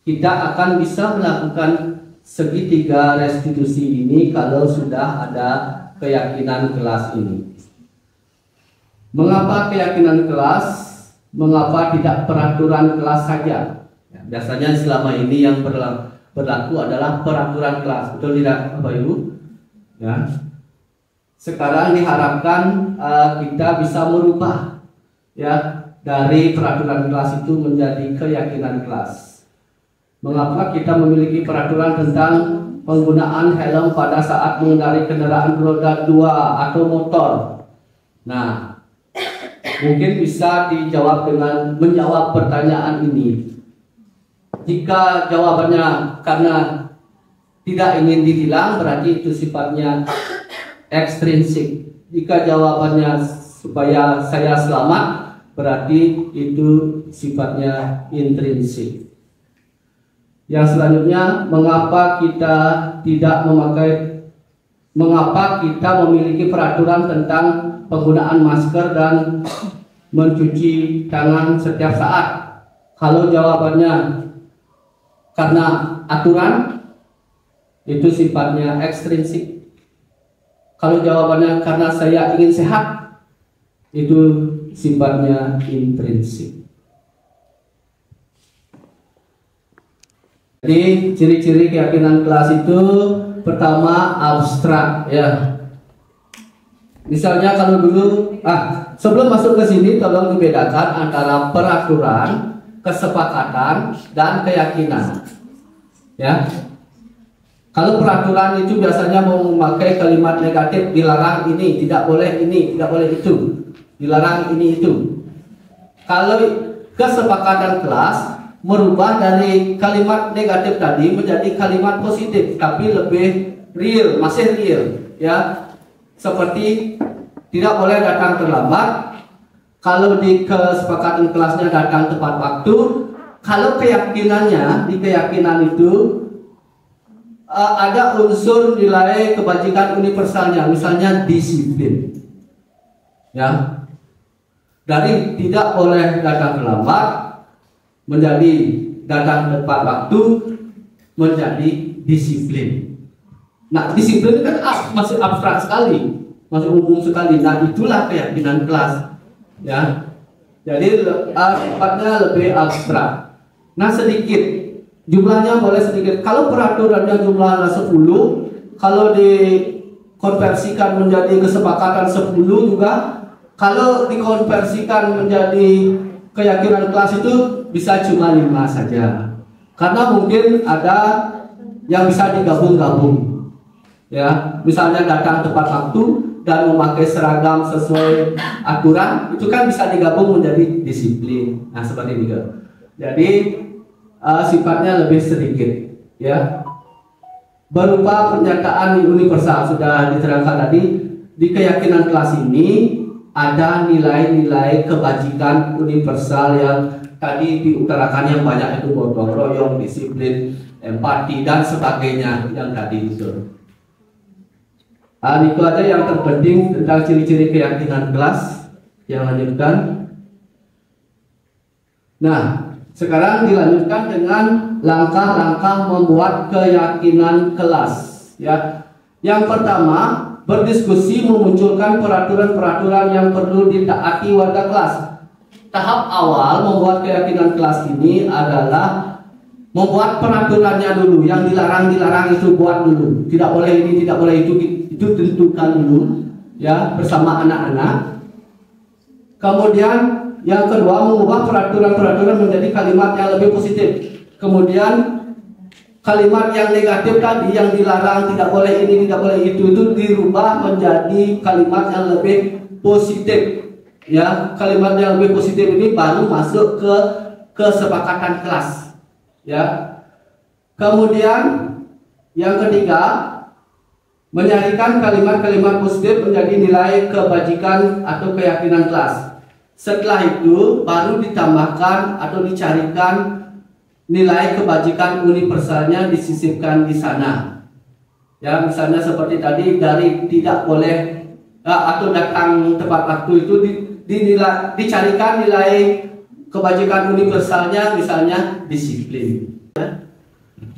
kita akan bisa melakukan segitiga restitusi ini kalau sudah ada keyakinan kelas ini. Mengapa keyakinan kelas? Mengapa tidak peraturan kelas saja? Biasanya selama ini yang berlaku adalah peraturan kelas, betul tidak Bapak Ibu? Ya. Sekarang diharapkan kita bisa merubah ya dari peraturan kelas itu menjadi keyakinan kelas. Mengapa kita memiliki peraturan tentang penggunaan helm pada saat mengendarai kendaraan roda 2 atau motor? Nah, mungkin bisa dijawab dengan menjawab pertanyaan ini. Jika jawabannya karena tidak ingin ditilang, berarti itu sifatnya ekstrinsik. Jika jawabannya supaya saya selamat, berarti itu sifatnya intrinsik. Yang selanjutnya, mengapa kita memiliki peraturan tentang penggunaan masker dan mencuci tangan setiap saat? Kalau jawabannya karena aturan, itu sifatnya ekstrinsik. Kalau jawabannya karena saya ingin sehat, itu sifatnya intrinsik. Jadi ciri-ciri keyakinan kelas itu pertama abstrak ya. Misalnya kalau dulu, sebelum masuk ke sini tolong dibedakan antara peraturan, kesepakatan, dan keyakinan. Ya, kalau peraturan itu biasanya memakai kalimat negatif, dilarang ini, tidak boleh ini, tidak boleh itu, dilarang ini itu. Kalau kesepakatan kelas merubah dari kalimat negatif tadi menjadi kalimat positif, tapi lebih real, masih real, ya. Seperti tidak boleh datang terlambat. Kalau di kesepakatan kelasnya datang tepat waktu. Kalau keyakinannya, di keyakinan itu ada unsur nilai kebajikan universalnya, misalnya disiplin. Ya, dari tidak boleh datang terlambat menjadi datang tepat waktu menjadi disiplin. Nah, disiplin kan masih abstrak sekali, masih umum sekali. Nah, itulah keyakinan kelas. Ya, jadi sifatnya lebih abstrak. Nah, sedikit jumlahnya boleh sedikit. Kalau peraturannya jumlahnya 10, kalau dikonversikan menjadi kesepakatan 10 juga. Kalau dikonversikan menjadi keyakinan kelas itu bisa cuma 5 saja. Karena mungkin ada yang bisa digabung-gabung. Ya, misalnya datang tepat waktu dan memakai seragam sesuai aturan, itu kan bisa digabung menjadi disiplin. Nah, seperti itu. Jadi sifatnya lebih sedikit, ya. berupa pernyataan universal. Sudah diterangkan tadi, di keyakinan kelas ini ada nilai-nilai kebajikan universal yang tadi diutarakan, yang banyak itu gotong royong, disiplin, empati dan sebagainya yang tadi itu. Itu aja yang terpenting tentang ciri-ciri keyakinan kelas. Yang lanjutkan. Nah, sekarang dilanjutkan dengan langkah-langkah membuat keyakinan kelas. Ya, yang pertama, berdiskusi memunculkan peraturan-peraturan yang perlu ditaati warga kelas. Tahap awal membuat keyakinan kelas ini adalah membuat peraturannya dulu. Yang dilarang itu buat dulu. Tidak boleh ini, tidak boleh itu tentukan dulu ya bersama anak-anak. Kemudian yang kedua, mengubah peraturan-peraturan menjadi kalimat yang lebih positif. Kemudian kalimat yang negatif tadi, yang dilarang, tidak boleh ini, tidak boleh itu dirubah menjadi kalimat yang lebih positif. Ya, kalimat yang lebih positif ini baru masuk ke kesepakatan kelas. Ya. Kemudian yang ketiga, menyarikan kalimat-kalimat positif menjadi nilai kebajikan atau keyakinan kelas. Setelah itu baru ditambahkan atau dicarikan nilai kebajikan universalnya, disisipkan di sana. Ya, misalnya seperti tadi, dari tidak boleh atau datang tepat waktu itu dicarikan nilai kebajikan universalnya, misalnya disiplin. Ya.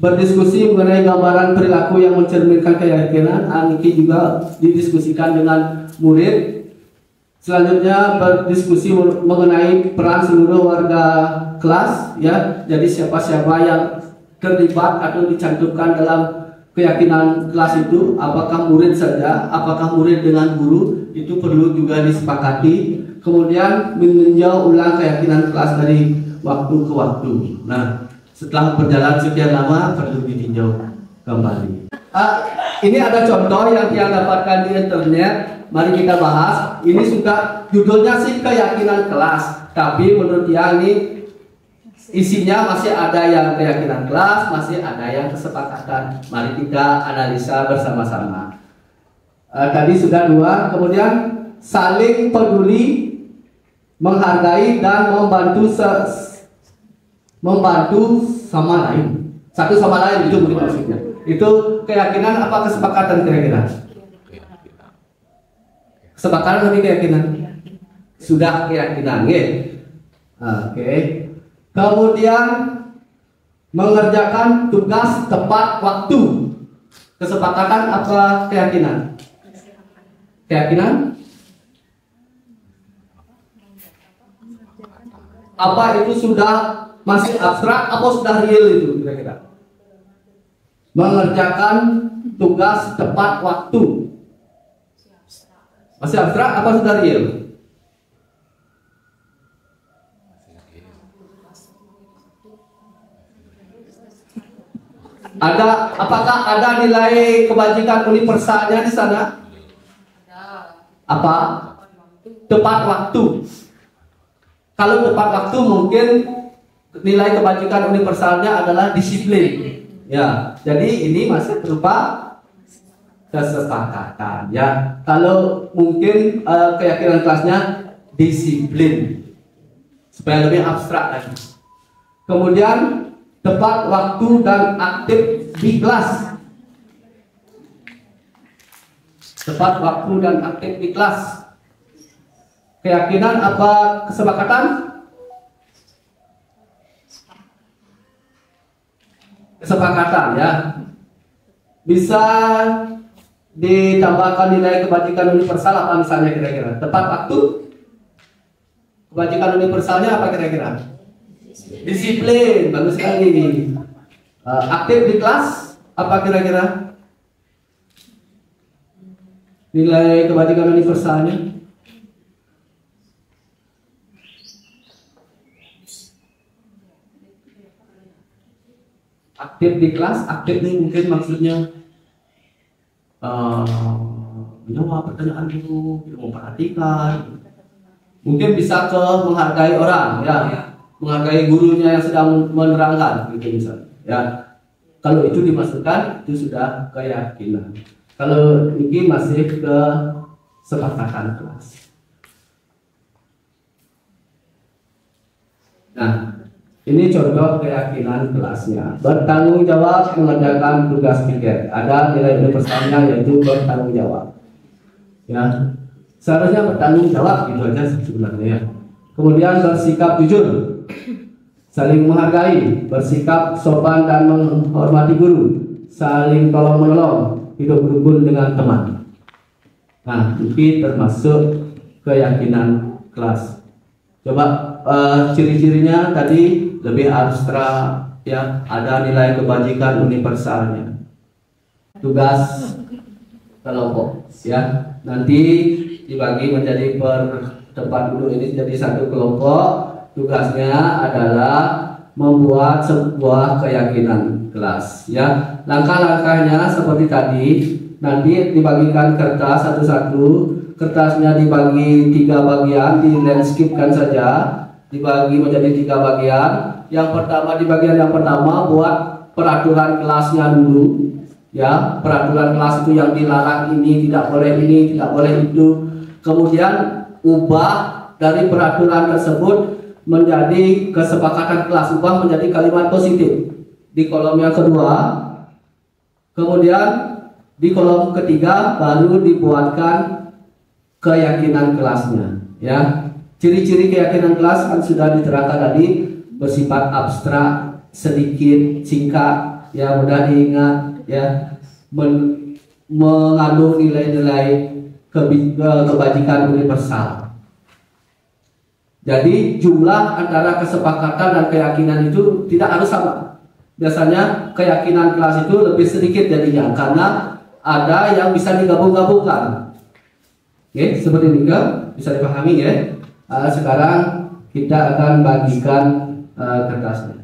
Berdiskusi mengenai gambaran perilaku yang mencerminkan keyakinan, ini juga didiskusikan dengan murid. Selanjutnya berdiskusi mengenai peran seluruh warga kelas, ya. Jadi siapa-siapa yang terlibat atau dicantumkan dalam keyakinan kelas itu, apakah murid saja, apakah murid dengan guru, itu perlu juga disepakati. Kemudian meninjau ulang keyakinan kelas dari waktu ke waktu. Nah, setelah berjalan sekian lama perlu ditinjau kembali. Ini ada contoh yang dapatkan di internet. Mari kita bahas. Ini sudah judulnya sih keyakinan kelas, tapi menurut dia ini isinya masih ada yang keyakinan kelas, masih ada yang kesepakatan. Mari kita analisa bersama-sama. Tadi sudah dua. Kemudian saling peduli, menghargai dan membantu sama lain, satu sama lain, itu mungkin maksudnya. Itu keyakinan apa kesepakatan kira-kira? Kesepakatan tapi keyakinan? Sudah keyakinan, ya. Oke. Kemudian mengerjakan tugas tepat waktu. Kesepakatan apa keyakinan? Keyakinan? Apa itu sudah masih abstrak apa sudah real itu kira-kira? Mengerjakan tugas tepat waktu. Masih abstrak apa sudah real? Apakah ada nilai kebajikan universalnya di sana? Apa? Tepat waktu. Kalau tepat waktu mungkin nilai kebajikan universalnya adalah disiplin. Ya, jadi ini masih berupa kesepakatan. Ya, kalau mungkin keyakinan kelasnya disiplin supaya lebih abstrak lagi. Kemudian tepat waktu dan aktif di kelas. Tepat waktu dan aktif di kelas. Keyakinan apa kesepakatan? Kesepakatan, ya. Bisa ditambahkan nilai kebajikan universal apa misalnya kira-kira? Tepat waktu? Kebajikan universalnya apa kira-kira? Disiplin, bagus sekali. Aktif di kelas apa kira-kira? Nilai kebajikan universalnya? Aktif di kelas, aktif nih mungkin maksudnya menjawab pertanyaan dulu, memperhatikan, mungkin bisa ke menghargai orang, ya, menghargai gurunya yang sedang menerangkan, gitu misalnya. Ya, Kalau itu dimasukkan, itu sudah keyakinan. Kalau ini masih kesepakatan kelas. Nah, ini contoh keyakinan kelasnya. Bertanggung jawab mengerjakan tugas piket. Ada nilai universalnya yaitu bertanggung jawab. Ya, seharusnya bertanggung jawab gitu aja sebenarnya. Ya. Kemudian bersikap jujur, saling menghargai, bersikap sopan dan menghormati guru, saling tolong menolong, hidup rukun dengan teman. Nah, ini termasuk keyakinan kelas. Coba ciri-cirinya tadi lebih abstrak, ya, ada nilai kebajikan universalnya. Tugas kelompok, ya, nanti dibagi menjadi tempat duduk ini jadi satu kelompok. Tugasnya adalah membuat sebuah keyakinan kelas, ya. Langkah-langkahnya seperti tadi, nanti dibagikan kertas satu-satu. Kertasnya dibagi 3 bagian, di landscape-kan saja, dibagi menjadi 3 bagian. Yang pertama, di bagian yang pertama buat peraturan kelasnya dulu, ya. Peraturan kelas itu yang dilarang ini, tidak boleh itu. Kemudian ubah dari peraturan tersebut menjadi kesepakatan kelas, ubah menjadi kalimat positif di kolom yang kedua. Kemudian di kolom ketiga baru dibuatkan keyakinan kelasnya, ya. Ciri-ciri keyakinan kelas kan sudah diterangkan tadi, bersifat abstrak, sedikit, singkat, ya, mudah diingat, ya, mengandung nilai-nilai kebajikan universal. Jadi jumlah antara kesepakatan dan keyakinan itu tidak harus sama. Biasanya keyakinan kelas itu lebih sedikit jadinya karena ada yang bisa digabung-gabungkan. Oke, seperti ini bisa dipahami, ya. Sekarang kita akan bagikan kertasnya.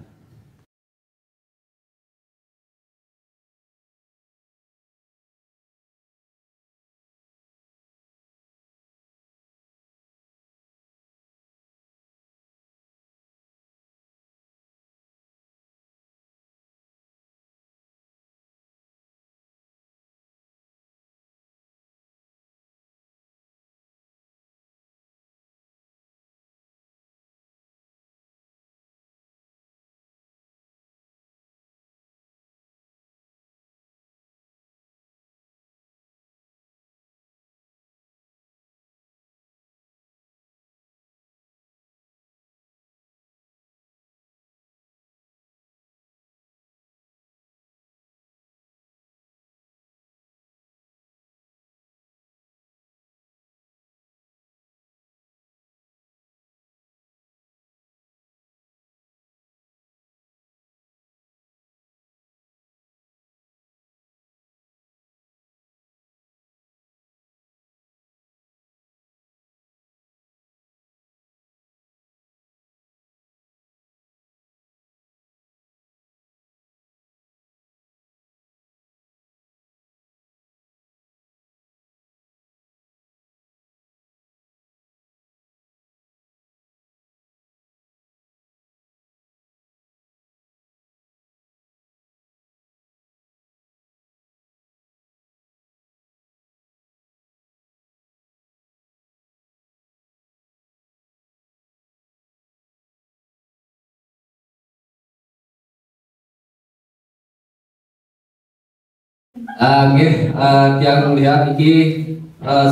Yang melihat ini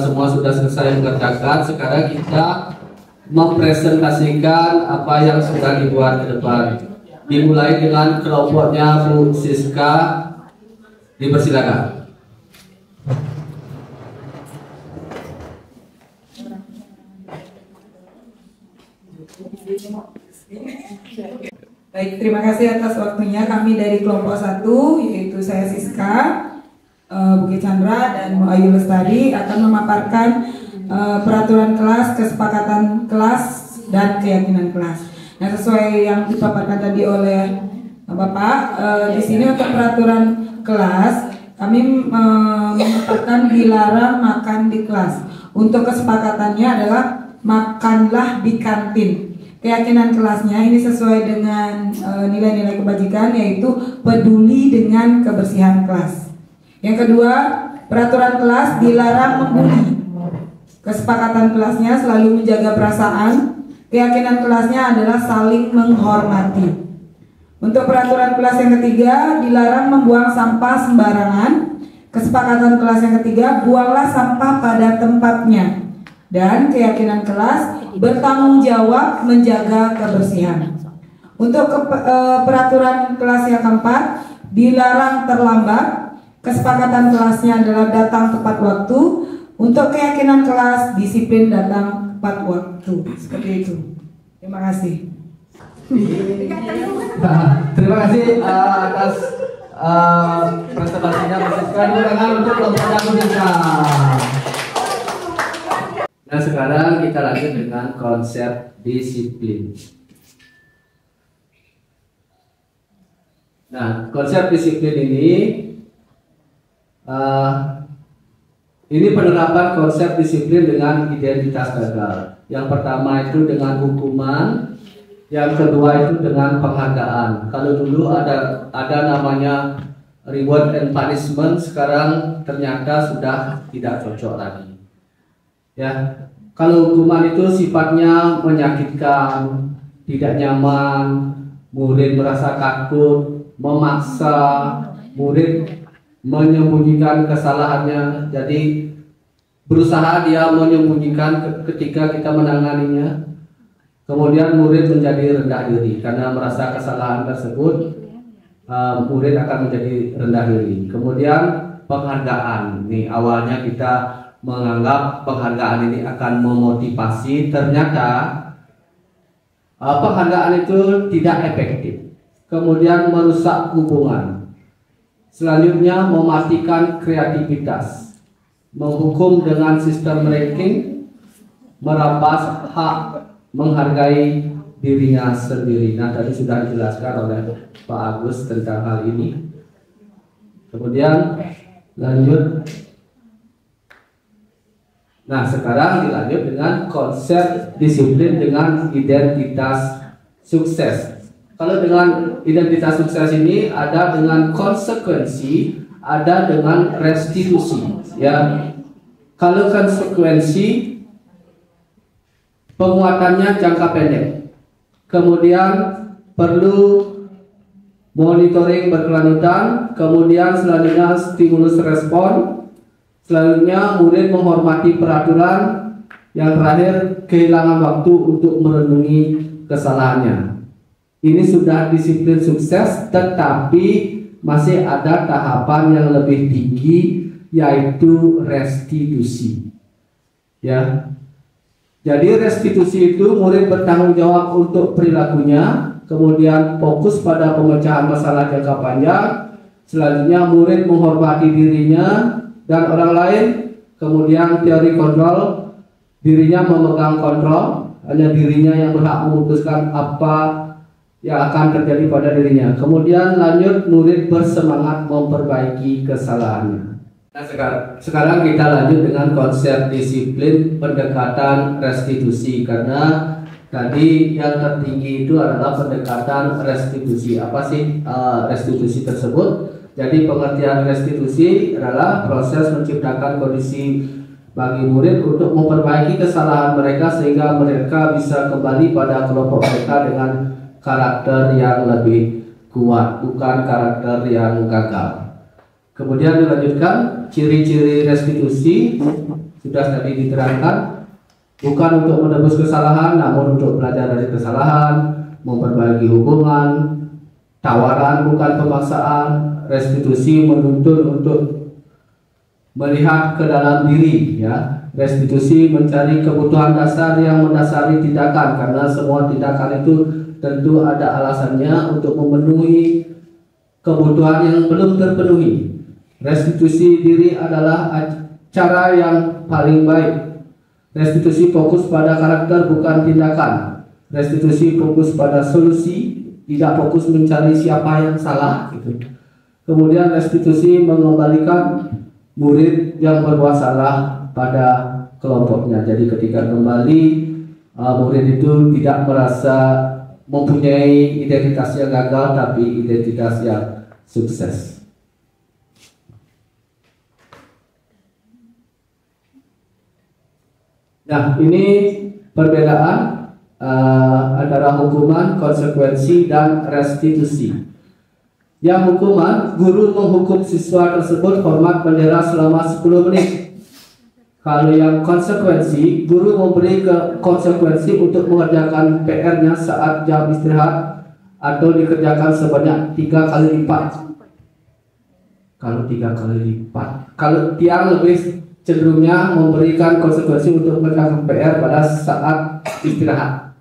semua sudah selesai mengerjakan. Sekarang kita mempresentasikan apa yang sudah dibuat ke depan. Dimulai dengan kelompoknya Bu Siska, dipersilakan. Baik, terima kasih atas waktunya. Kami dari kelompok 1, yaitu saya Siska, Bukit Chandra, dan Ayu Lestari akan memaparkan peraturan kelas, kesepakatan kelas, dan keyakinan kelas. Nah, sesuai yang dipaparkan tadi oleh Bapak, di sini untuk peraturan kelas kami mengatakan dilarang makan di kelas. Untuk kesepakatannya adalah makanlah di kantin. keyakinan kelasnya ini sesuai dengan nilai-nilai kebajikan, yaitu peduli dengan kebersihan kelas. Yang kedua, peraturan kelas dilarang membuli. Kesepakatan kelasnya selalu menjaga perasaan. Keyakinan kelasnya adalah saling menghormati. Untuk peraturan kelas yang ketiga, dilarang membuang sampah sembarangan. Kesepakatan kelas yang ketiga, buanglah sampah pada tempatnya. Dan keyakinan kelas bertanggung jawab menjaga kebersihan. Untuk peraturan kelas yang keempat, dilarang terlambat. Kesepakatan kelasnya adalah datang tepat waktu. Untuk keyakinan kelas, disiplin datang tepat waktu. Seperti itu. Terima kasih. Terima kasih atas presentasinya, Francisca. Tangan untuk kelompoknya Francisca. Nah, sekarang kita lanjut dengan konsep disiplin. Nah, konsep disiplin ini penerapan konsep disiplin dengan identitas gagal. Yang pertama itu dengan hukuman, yang kedua itu dengan penghargaan. Kalau dulu ada namanya reward and punishment, sekarang ternyata sudah tidak cocok lagi. Ya, kalau hukuman itu sifatnya menyakitkan, tidak nyaman, murid merasa takut, memaksa murid menyembunyikan kesalahannya. Jadi berusaha dia menyembunyikan ketika kita menanganinya. Kemudian murid menjadi rendah diri karena merasa kesalahan tersebut. Murid akan menjadi rendah diri. Kemudian penghargaan. Nih, awalnya kita menganggap penghargaan ini akan memotivasi, ternyata penghargaan itu tidak efektif. Kemudian merusak hubungan. Selanjutnya mematikan kreativitas, menghukum dengan sistem ranking, merampas hak menghargai dirinya sendiri. Nah, tadi sudah dijelaskan oleh Pak Agus tentang hal ini. Kemudian lanjut. Nah, sekarang dilanjut dengan konsep disiplin dengan identitas sukses. Kalau dengan identitas sukses ini ada dengan konsekuensi, ada dengan restitusi. Ya, kalau konsekuensi penguatannya jangka pendek, kemudian perlu monitoring berkelanjutan, kemudian selanjutnya stimulus respon, selanjutnya murid menghormati peraturan, yang terakhir kehilangan waktu untuk merenungi kesalahannya. Ini sudah disiplin sukses, tetapi masih ada tahapan yang lebih tinggi, yaitu restitusi. Ya, jadi restitusi itu murid bertanggung jawab untuk perilakunya, kemudian fokus pada pemecahan masalah jangka panjang, selanjutnya murid menghormati dirinya dan orang lain, kemudian teori kontrol, dirinya memegang kontrol, hanya dirinya yang berhak memutuskan apa yang akan terjadi pada dirinya. Kemudian lanjut, murid bersemangat memperbaiki kesalahannya. Nah, sekarang kita lanjut dengan konsep disiplin pendekatan restitusi, karena tadi yang tertinggi itu adalah pendekatan restitusi. Apa sih restitusi tersebut? Jadi pengertian restitusi adalah proses menciptakan kondisi bagi murid untuk memperbaiki kesalahan mereka sehingga mereka bisa kembali pada kelompok mereka dengan karakter yang lebih kuat, bukan karakter yang gagal. Kemudian dilanjutkan, ciri-ciri restitusi sudah tadi diterangkan, bukan untuk menebus kesalahan, namun untuk belajar dari kesalahan, memperbaiki hubungan, tawaran bukan pemaksaan. Restitusi menuntun untuk melihat ke dalam diri, ya. Restitusi mencari kebutuhan dasar yang mendasari tindakan, karena semua tindakan itu tentu ada alasannya untuk memenuhi kebutuhan yang belum terpenuhi. Restitusi diri adalah cara yang paling baik. Restitusi fokus pada karakter bukan tindakan. Restitusi fokus pada solusi, tidak fokus mencari siapa yang salah gitu. Kemudian restitusi mengembalikan murid yang berbuat salah pada kelompoknya. Jadi ketika kembali murid itu tidak merasa mempunyai identitas yang gagal, tapi identitas yang sukses. Nah, ini perbedaan antara hukuman, konsekuensi, dan restitusi. Yang hukuman, guru menghukum siswa tersebut hormat bendera selama 10 menit. Kalau yang konsekuensi, guru memberi konsekuensi untuk mengerjakan PR-nya saat jam istirahat atau dikerjakan sebanyak 3 kali lipat. Kalau 3 kali lipat, kalau tiang lebih cenderungnya memberikan konsekuensi untuk mengerjakan PR pada saat istirahat.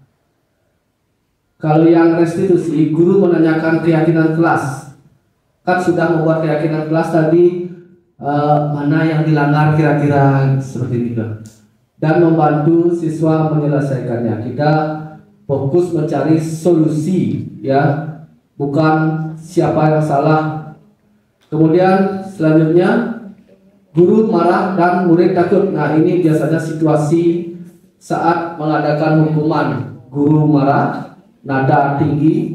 Kalau yang restitusi, guru menanyakan keyakinan kelas. Kan sudah membuat keyakinan kelas tadi, mana yang dilanggar kira-kira seperti itu, dan membantu siswa menyelesaikannya. Kita fokus mencari solusi, ya, bukan siapa yang salah. Kemudian selanjutnya, guru marah dan murid takut. Nah, ini biasanya situasi saat mengadakan hukuman. Guru marah, nada tinggi,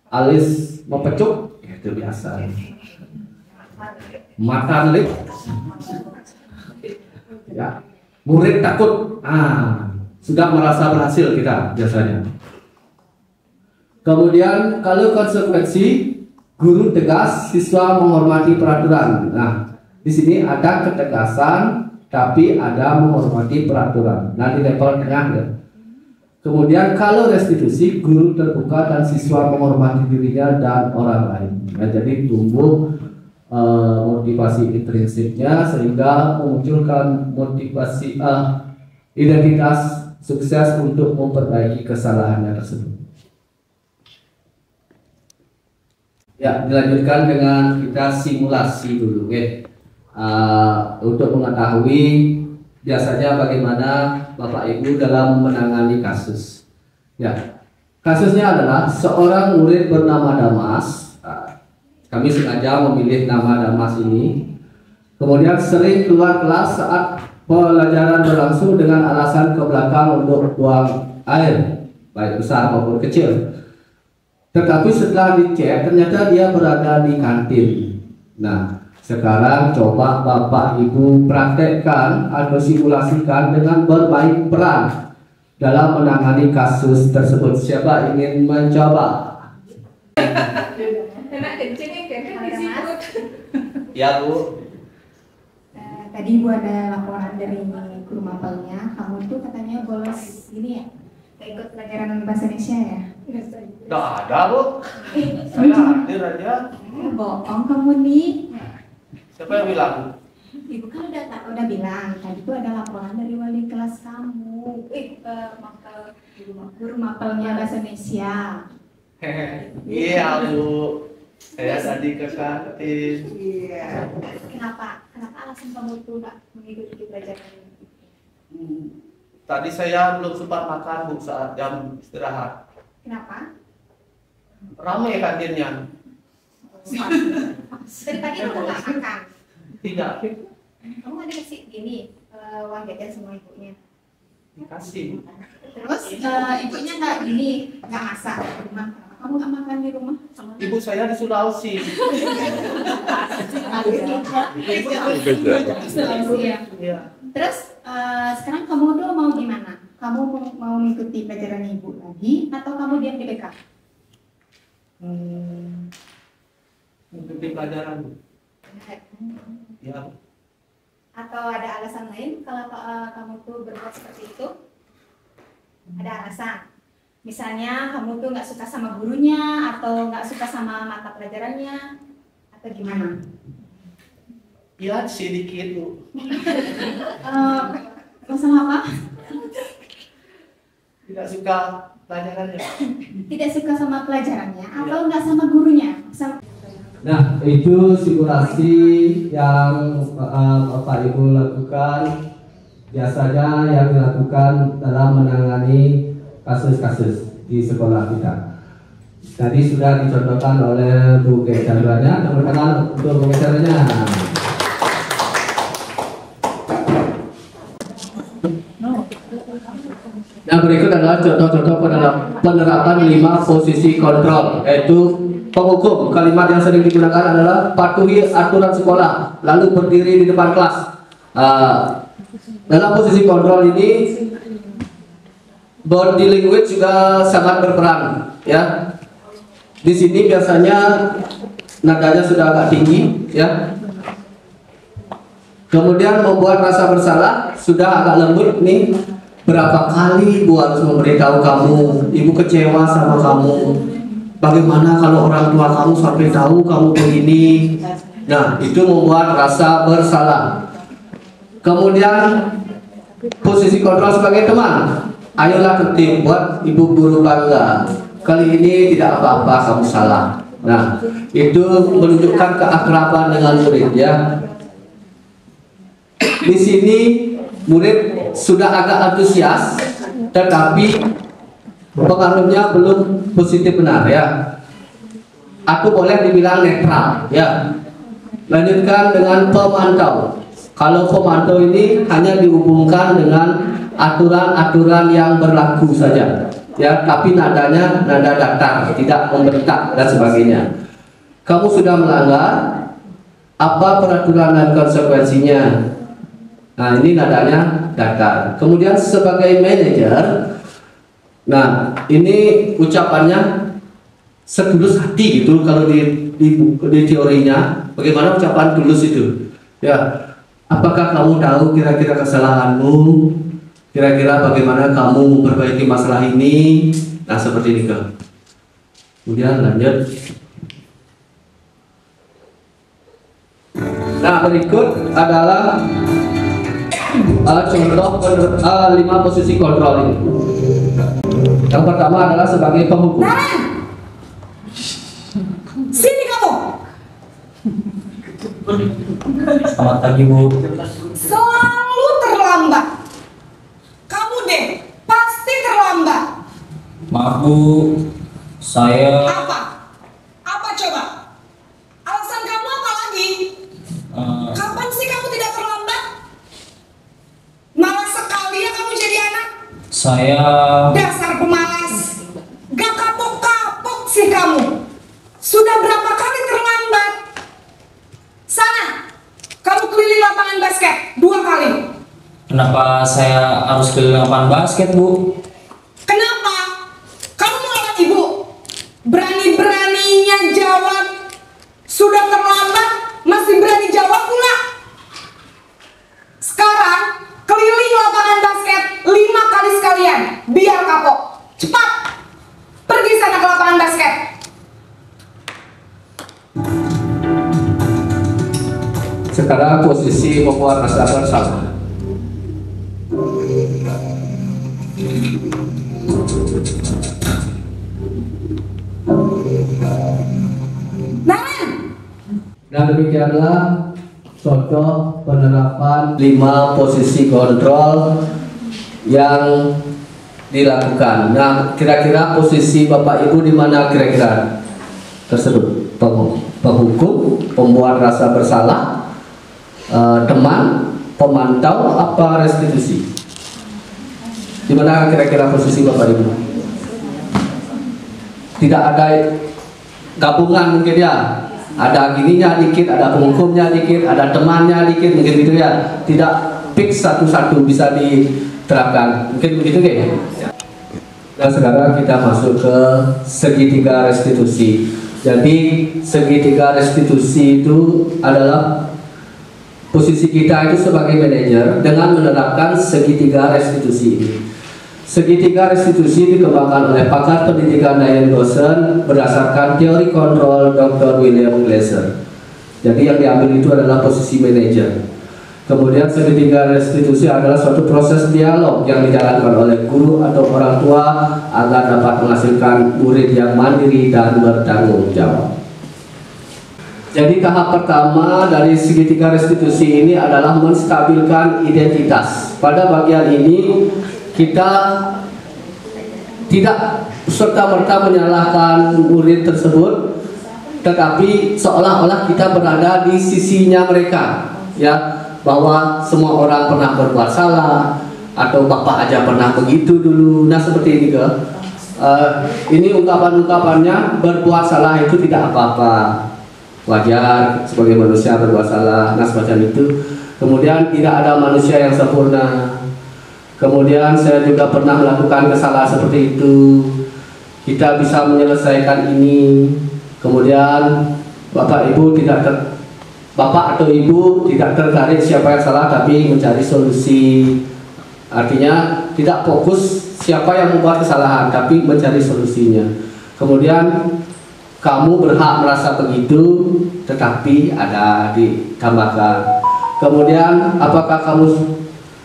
alis mempecuk, itu biasa. Mata lip, ya, murid takut. Sudah merasa berhasil kita biasanya. Kemudian kalau konsekuensi, guru tegas, siswa menghormati peraturan. Nah, di sini ada ketegasan, tapi ada menghormati peraturan. Nah, di level tengah ya. Kemudian kalau restitusi, guru terbuka dan siswa menghormati dirinya dan orang lain. Nah, jadi tumbuh motivasi intrinsiknya sehingga memunculkan motivasi identitas sukses untuk memperbaiki kesalahannya tersebut. Ya, dilanjutkan dengan kita simulasi dulu, ya. Untuk mengetahui biasanya bagaimana Bapak Ibu dalam menangani kasus. Ya, kasusnya adalah seorang murid bernama Damas. Kami sengaja memilih nama Damas ini. Kemudian sering keluar kelas saat pelajaran berlangsung dengan alasan ke belakang untuk buang air, baik besar maupun kecil. Tetapi setelah dicek, ternyata dia berada di kantin. Nah, sekarang coba Bapak Ibu praktekkan atau simulasikan dengan bermain peran dalam menangani kasus tersebut. Siapa ingin mencoba? Ya, Bu. Tadi Ibu ada laporan dari guru mapelnya, kamu tuh katanya bolos ini ya, ikut pelajaran bahasa Indonesia ya? Nggak ada, Bu. Saya hadir aja. Bohong kamu nih. Siapa yang bilang? Ibu kan udah bilang tadi tuh ada laporan dari wali kelas kamu. Guru mapelnya bahasa Indonesia. Iya, Bu. Saya tadi ke kantin. Iya. Kenapa alasan kamu tuh nggak mengikuti pelajaran ini? Tadi saya belum sempat makan, Bu, saat jam istirahat. Kenapa? Ramai kantinnya. Dari pagi kamu nggak makan? Tidak. Kamu ada kasih gini uang jajan sama ibunya? Dikasih. Terus ibunya nggak gini, nggak masak di rumah? Kamu nggak makan di rumah? Ibu saya di Sulawesi. Iya. Terus sekarang kamu tuh mau gimana? Kamu mau mengikuti pelajaran ibu lagi atau kamu diam di BK? Mengikuti pelajaran. Ya. Atau ada alasan lain kalau kamu tuh berbuat seperti itu? Ada alasan? Misalnya kamu tuh nggak suka sama gurunya atau nggak suka sama mata pelajarannya atau gimana? Ya, sedikit, Bu. Masalah apa? Tidak suka pelajarannya. Tidak suka sama pelajarannya atau nggak sama gurunya? Nah, itu simulasi yang Bapak Ibu lakukan, biasanya yang dilakukan dalam menangani kasus-kasus di sekolah kita. Tadi sudah dicontohkan oleh Bu Chandranya, tepuk tangan untuk Bu Chandranya. Nah, berikut adalah contoh-contoh penerapan 5 posisi kontrol, yaitu penghukum. Kalimat yang sering digunakan adalah patuhi aturan sekolah, lalu berdiri di depan kelas. Dalam posisi kontrol ini body language juga sangat berperan, ya. Di sini biasanya nadanya sudah agak tinggi, ya. Kemudian membuat rasa bersalah sudah agak lembut nih. Berapa kali Ibu harus memberitahu kamu, Ibu kecewa sama kamu. Bagaimana kalau orang tua kamu sampai tahu kamu begini? Nah, itu membuat rasa bersalah. Kemudian posisi kontrol sebagai teman. Ayolah tertib, buat ibu guru bangga. Kali ini tidak apa-apa kamu salah. Nah, itu menunjukkan keakraban dengan murid, ya. Di sini murid sudah agak antusias, tetapi pengaruhnya belum positif benar, ya. Aku boleh dibilang netral, ya. Lanjutkan dengan pemantau. Kalau pemantau ini hanya dihubungkan dengan aturan-aturan yang berlaku saja, ya, tapi nadanya nada datar, tidak membentak dan sebagainya. Kamu sudah melanggar, apa peraturan dan konsekuensinya? Nah, ini nadanya datar. Kemudian sebagai manajer, nah ini ucapannya setulus hati gitu kalau di teorinya. Bagaimana ucapan tulus itu? Ya, apakah kamu tahu kira-kira kesalahanmu? Kira-kira bagaimana kamu memperbaiki masalah ini? Nah, seperti ini kan. Kemudian lanjut. Nah, berikut adalah contoh 5 posisi kontrol ini. Yang pertama adalah sebagai penghukum. Sini kamu. Selamat pagi, Bu. Selalu terlambat. Kamu deh pasti terlambat. Maaf Bu, saya. Apa? Apa coba? Alasan kamu apa lagi? Kapan sih kamu tidak terlambat? Malas sekali ya kamu jadi anak. Saya. Dasar pemalas. Gak kapok-kapok sih kamu. Sudah berapa kali terlambat? Sana, kamu keliling lapangan basket 2 kali. Kenapa saya harus keliling lapangan basket, Bu? Kenapa? Kamu melawan ibu? Berani-beraninya jawab. Sudah terlambat, masih berani jawab pula. Sekarang, keliling lapangan basket 5 kali sekalian. Biar kapok. Cepat! Pergi sana ke lapangan basket. Sekarang posisi membuat rasa bersalah. Dan demikianlah contoh penerapan 5 posisi kontrol yang dilakukan. Nah, kira-kira posisi Bapak Ibu di mana kira-kira tersebut? Penghukum, pembuat rasa bersalah, teman, pemantau, apa restitusi? Di mana kira-kira posisi Bapak Ibu? Tidak ada gabungan mungkin ya. Ada gininya dikit, ada penghukumnya dikit, ada temannya dikit, mungkin gitu ya. Tidak fix satu-satu bisa diterapkan. Mungkin begitu kayaknya. Nah, sekarang kita masuk ke segitiga restitusi. Jadi segitiga restitusi itu adalah posisi kita itu sebagai manajer dengan menerapkan segitiga restitusi ini. Segitiga restitusi dikembangkan oleh pakar pendidikan Diane Dawson berdasarkan teori kontrol Dr. William Glasser. Jadi yang diambil itu adalah posisi manajer. Kemudian segitiga restitusi adalah suatu proses dialog yang dijalankan oleh guru atau orang tua agar dapat menghasilkan murid yang mandiri dan bertanggung jawab. Jadi tahap pertama dari segitiga restitusi ini adalah menstabilkan identitas. Pada bagian ini kita tidak serta-merta menyalahkan murid tersebut, tetapi seolah-olah kita berada di sisinya mereka, ya, bahwa semua orang pernah berbuat salah, atau bapak aja pernah begitu dulu. Nah seperti ini ke. Ini ungkapan-ungkapannya berbuat salah itu tidak apa-apa, wajar sebagai manusia berbuat salah. Nah semacam itu. Kemudian tidak ada manusia yang sempurna. Kemudian saya juga pernah melakukan kesalahan seperti itu. Kita bisa menyelesaikan ini. Kemudian bapak atau ibu tidak tertarik siapa yang salah, tapi mencari solusi. Artinya tidak fokus siapa yang membuat kesalahan, tapi mencari solusinya. Kemudian kamu berhak merasa begitu, tetapi ada ditambahkan. Kemudian apakah kamu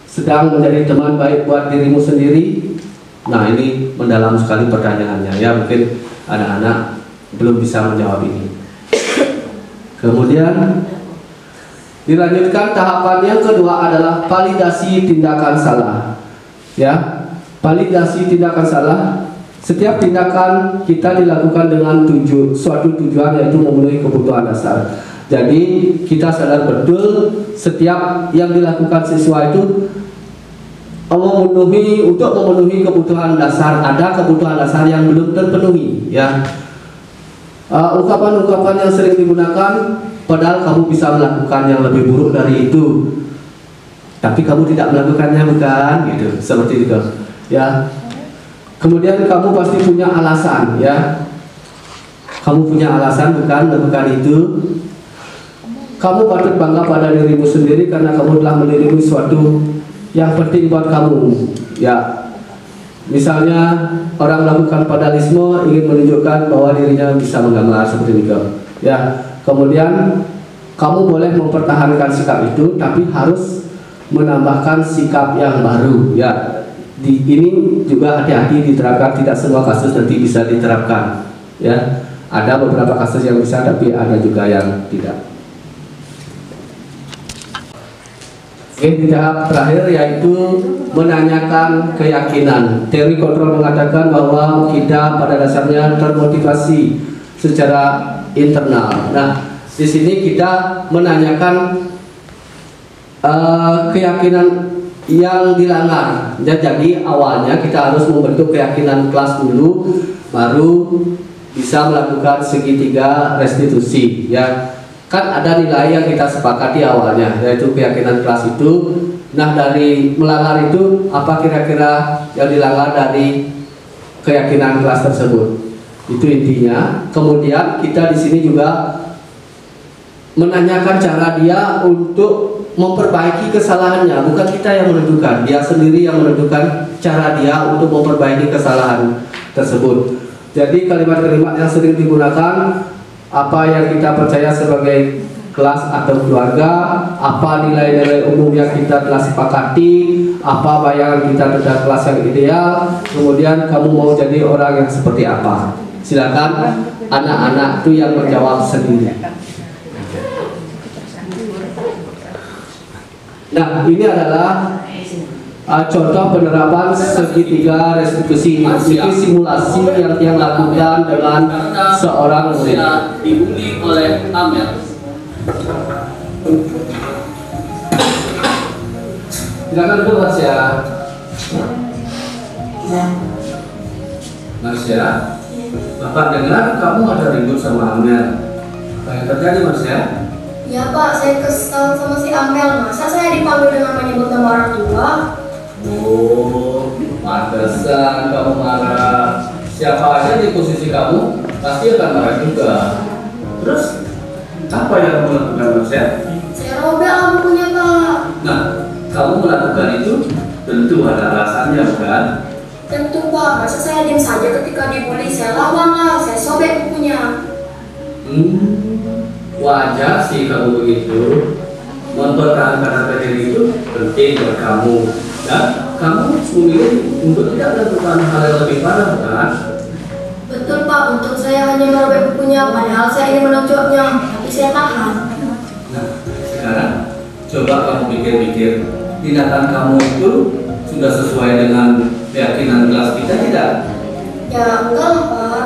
sedang menjadi teman baik buat dirimu sendiri? Nah ini mendalam sekali pertanyaannya ya, mungkin anak-anak belum bisa menjawab ini. Kemudian dilanjutkan tahapan yang kedua adalah validasi tindakan salah. Ya, validasi tindakan salah. Setiap tindakan kita dilakukan dengan suatu tujuan, yaitu memenuhi kebutuhan dasar. Jadi kita sadar betul setiap yang dilakukan siswa itu untuk memenuhi kebutuhan dasar. Ada kebutuhan dasar yang belum terpenuhi. Ya, ungkapan-ungkapan yang sering digunakan, padahal kamu bisa melakukan yang lebih buruk dari itu, tapi kamu tidak melakukannya, bukan? Gitu, seperti itu. Ya. Kemudian kamu pasti punya alasan, ya. Kamu punya alasan bukan melakukan itu. Kamu patut bangga pada dirimu sendiri karena kamu telah melindungi sesuatu yang penting buat kamu. Ya. Misalnya orang melakukan padalisme ingin menunjukkan bahwa dirinya bisa menggambar seperti itu. Ya. Kemudian kamu boleh mempertahankan sikap itu, tapi harus menambahkan sikap yang baru. Ya. Ini juga hati-hati diterapkan, tidak semua kasus nanti bisa diterapkan. Ya. Ada beberapa kasus yang bisa, tapi ada juga yang tidak. Oke, di tahap terakhir yaitu menanyakan keyakinan. Teori kontrol mengatakan bahwa kita pada dasarnya termotivasi secara internal. Nah, di sini kita menanyakan keyakinan yang dilanggar. Jadi awalnya kita harus membentuk keyakinan kelas dulu, baru bisa melakukan segitiga restitusi. Ya. Kan ada nilai yang kita sepakati awalnya, yaitu keyakinan kelas itu. Nah, dari melanggar itu apa kira-kira yang dilanggar dari keyakinan kelas tersebut? Itu intinya. Kemudian kita di sini juga menanyakan cara dia untuk memperbaiki kesalahannya. Bukan kita yang menentukan, dia sendiri yang menentukan cara dia untuk memperbaiki kesalahan tersebut. Jadi kalimat-kalimat yang sering digunakan, apa yang kita percaya sebagai kelas atau keluarga, apa nilai-nilai umum yang kita telah sepakati, apa bayangan kita tentang kelas yang ideal, kemudian kamu mau jadi orang yang seperti apa. Silakan anak-anak itu yang menjawab sendiri. Nah, ini adalah contoh penerapan segitiga restitusi. Ini simulasi yang lakukan dengan seorang murid. Dibuli oleh Amel. Silakan dulu Mas ya. Mas ya, Bapak dengar kamu ada ribut sama Amel. Apa yang terjadi Mas ya? Ya Pak, saya kesal sama si Amel. Masa saya dipanggil dengan menyebut nama orang tua? Oh, pantesan kamu marah. Siapa aja di posisi kamu pasti akan marah juga. Terus apa yang kamu lakukan Mas ya? Saya robek lampunya Pak. Nah, kamu melakukan itu tentu ada alasannya bukan? Tentu Pak, masa saya diam saja ketika dibully? Saya lawan lah, saya sobek bukunya. Wajar sih kamu begitu. Mempertahankan harga diri itu penting buat kamu. Dan kamu memilih untuk tidak melakukan hal yang lebih parah bukan? Betul Pak, untuk saya hanya merobek bukunya, padahal saya ingin menonjoknya, tapi saya tahan. Nah, sekarang coba kamu pikir-pikir, tindakan kamu itu sudah sesuai dengan keyakinan kelas kita tidak? Ya enggak lah Pak.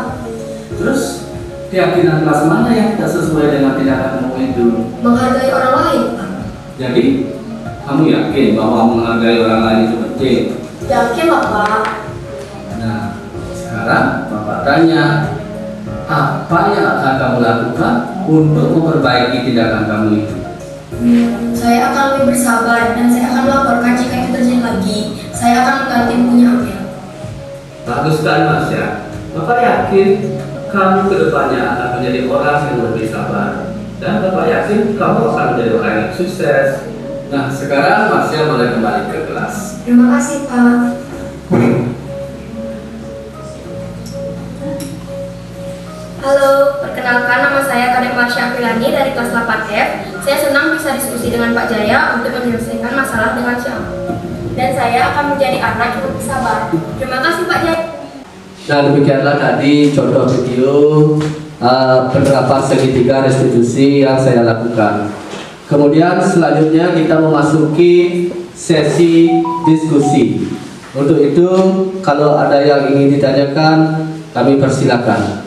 Terus keyakinan kelas mana yang tidak sesuai dengan tindakan kamu itu? Menghargai orang lain Pak. Jadi kamu yakin bahwa menghargai orang lain itu penting? Yakin? Yakin Bapak. Nah, sekarang Bapak tanya, apa yang akan kamu lakukan untuk memperbaiki tindakan kamu itu? Saya akan lebih bersabar dan saya akan melaporkan jika itu terjadi lagi. Saya akan mengganti punya Amel. Bagus sekali Mas ya. Bapak yakin kamu kedepannya akan menjadi orang yang lebih sabar, dan Bapak yakin kamu akan menjadi orang yang sukses. Nah, sekarang Mas ya boleh kembali ke kelas. Terima kasih Pak. Halo, perkenalkan nama saya Kadek Marsha Aprilani dari kelas 8F. Saya senang bisa diskusi dengan Pak Jaya untuk menyelesaikan masalah dengan Syam. Dan saya akan menjadi anak yang lebih sabar. Terima kasih Pak Jaya. Nah, demikianlah tadi contoh video penerapan segitiga restitusi yang saya lakukan. Kemudian selanjutnya kita memasuki sesi diskusi. Untuk itu, kalau ada yang ingin ditanyakan, kami persilakan.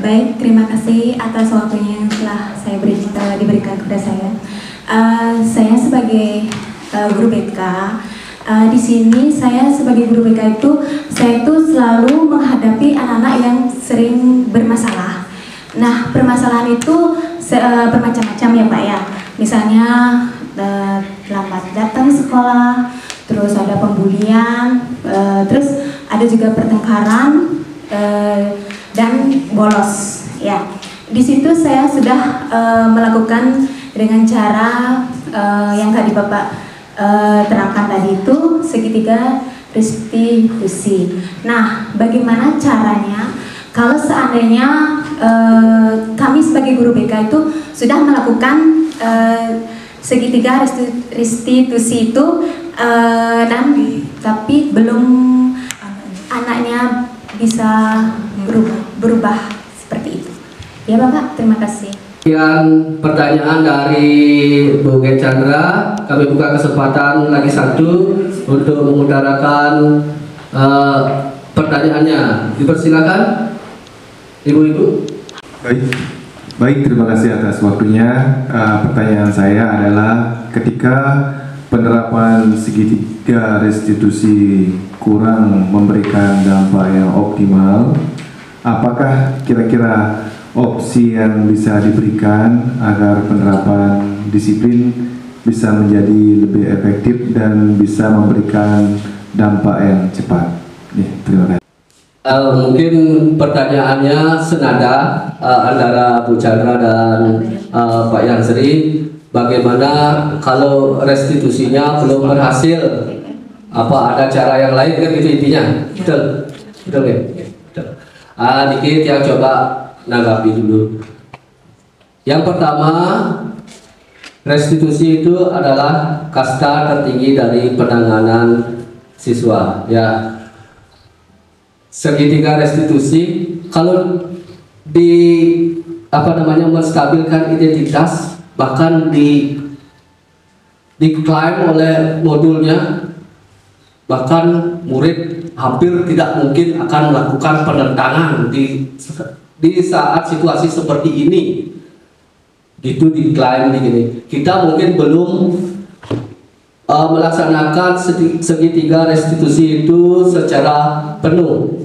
Baik, terima kasih atas waktunya yang telah diberikan kepada saya. Saya sebagai guru BK, di sini saya sebagai guru BK saya selalu menghadapi anak-anak yang sering bermasalah. Nah, permasalahan itu bermacam-macam ya Pak ya. Misalnya lambat datang sekolah, terus ada pembulian, terus ada juga pertengkaran dan bolos ya. Di situ saya sudah melakukan dengan cara yang tadi Bapak terangkan tadi itu segitiga restitusi. Nah, bagaimana caranya kalau seandainya kami sebagai guru BK itu sudah melakukan segitiga restitusi itu dan tapi belum anaknya bisa berubah seperti itu. Ya Bapak, terima kasih. Sekian pertanyaan dari Bu G. Chandra. Kami buka kesempatan lagi satu untuk mengutarakan pertanyaannya. Dipersilakan, Ibu-ibu. Baik, terima kasih atas waktunya. Pertanyaan saya adalah ketika penerapan segitiga restitusi kurang memberikan dampak yang optimal, apakah kira-kira opsi yang bisa diberikan agar penerapan disiplin bisa menjadi lebih efektif dan bisa memberikan dampak yang cepat? Terima kasih. Mungkin pertanyaannya senada antara Bu Chandra dan Pak Yansri. Bagaimana kalau restitusinya belum berhasil? Apa ada cara yang lain kan itu intinya? Betul, betul ya. Dikit yang coba nanggapi dulu. Yang pertama, restitusi itu adalah kasta tertinggi dari penanganan siswa. Ya, segitiga restitusi kalau di menstabilkan identitas, bahkan diklaim oleh modulnya, bahkan murid hampir tidak mungkin akan melakukan penentangan di saat situasi seperti ini. Itu diklaim begini. Kita mungkin belum melaksanakan segitiga restitusi itu secara penuh.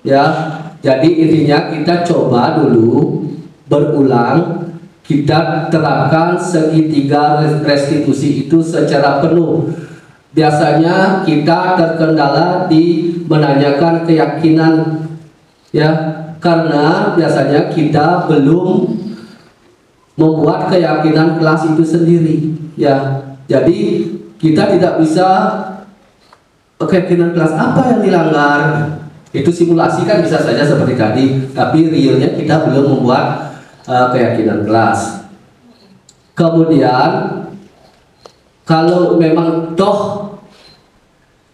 Ya, jadi intinya kita coba dulu berulang. Kita terapkan segitiga restitusi itu secara penuh. Biasanya kita terkendala di menanyakan keyakinan, ya, karena biasanya kita belum membuat keyakinan kelas itu sendiri, ya. Jadi kita tidak bisa keyakinan kelas apa yang dilanggar. Itu simulasi kan bisa saja seperti tadi, tapi realnya kita belum membuat keyakinan kelas. Kemudian kalau memang toh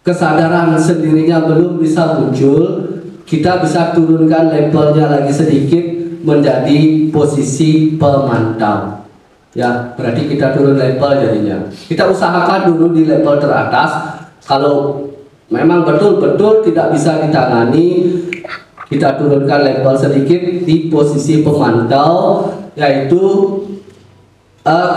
kesadaran sendirinya belum bisa muncul, kita bisa turunkan levelnya lagi sedikit menjadi posisi pemantau. Ya, berarti kita turun level jadinya. Kita usahakan dulu di level teratas. Kalau memang betul-betul tidak bisa ditangani, kita turunkan level sedikit di posisi pemantau, yaitu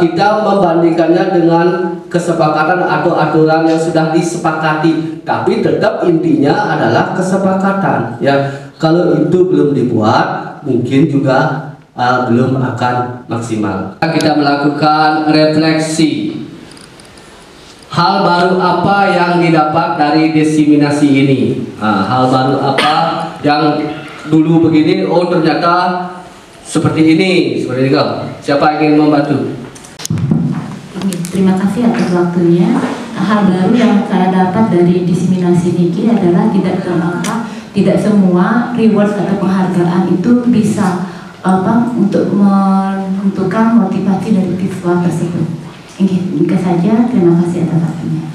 kita membandingkannya dengan kesepakatan atau aturan yang sudah disepakati, tapi tetap intinya adalah kesepakatan ya. Kalau itu belum dibuat, mungkin juga belum akan maksimal. Kita melakukan refleksi. Hal baru apa yang didapat dari diseminasi ini? Hal baru apa yang dulu begini, oh ternyata seperti ini, seperti itu. Siapa ingin membantu? Terima kasih atas waktunya. Hal baru yang saya dapat dari diseminasi Niki adalah tidak semua reward atau penghargaan itu bisa untuk menentukan motivasi dari siswa tersebut. Ini saja, terima kasih atas waktunya.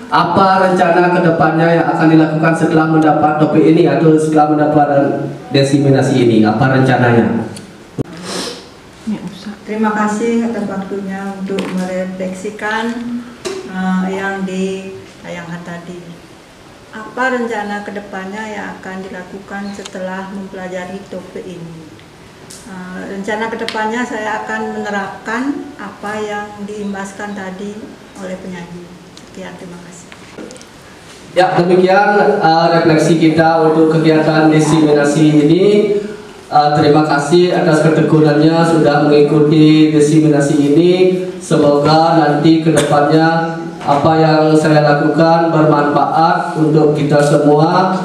Apa rencana kedepannya yang akan dilakukan setelah mendapat topik ini atau setelah mendapat diseminasi ini? Apa rencananya? Terima kasih atas waktunya untuk merefleksikan yang ditayangkan tadi. Apa rencana kedepannya yang akan dilakukan setelah mempelajari topik ini? Rencana kedepannya saya akan menerapkan apa yang diimbaskan tadi oleh penyaji. Sekian, terima kasih. Ya, demikian refleksi kita untuk kegiatan diseminasi ini. Terima kasih atas ketekunannya sudah mengikuti diseminasi ini. Semoga nanti kedepannya apa yang saya lakukan bermanfaat untuk kita semua,